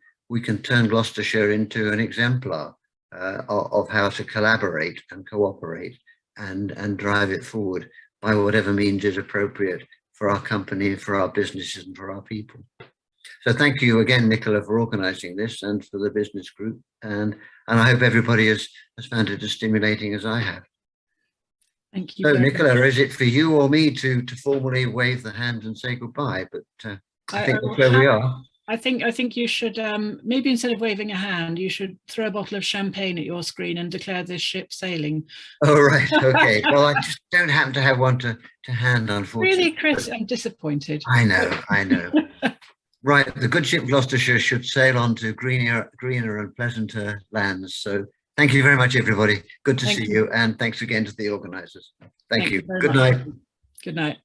turn Gloucestershire into an exemplar of how to collaborate and cooperate and drive it forward by whatever means is appropriate for our company, for our businesses and for our people. So thank you again, Nicola, for organising this and for the business group. And I hope everybody has found it as stimulating as I have. Thank you. So Nicola, is it for you or me to formally wave the hand and say goodbye? But I think that's where we are. I think you should, maybe instead of waving a hand, you should throw a bottle of champagne at your screen and declare this ship sailing. Oh, right. Okay. Well, I just don't happen to have one to hand, unfortunately. Really, Chris, I'm disappointed. I know. Right. The good ship Gloucestershire should sail on to greener and pleasanter lands. So thank you very much, everybody. Good to see you. And thanks again to the organisers. Thank you. Good night. Good night.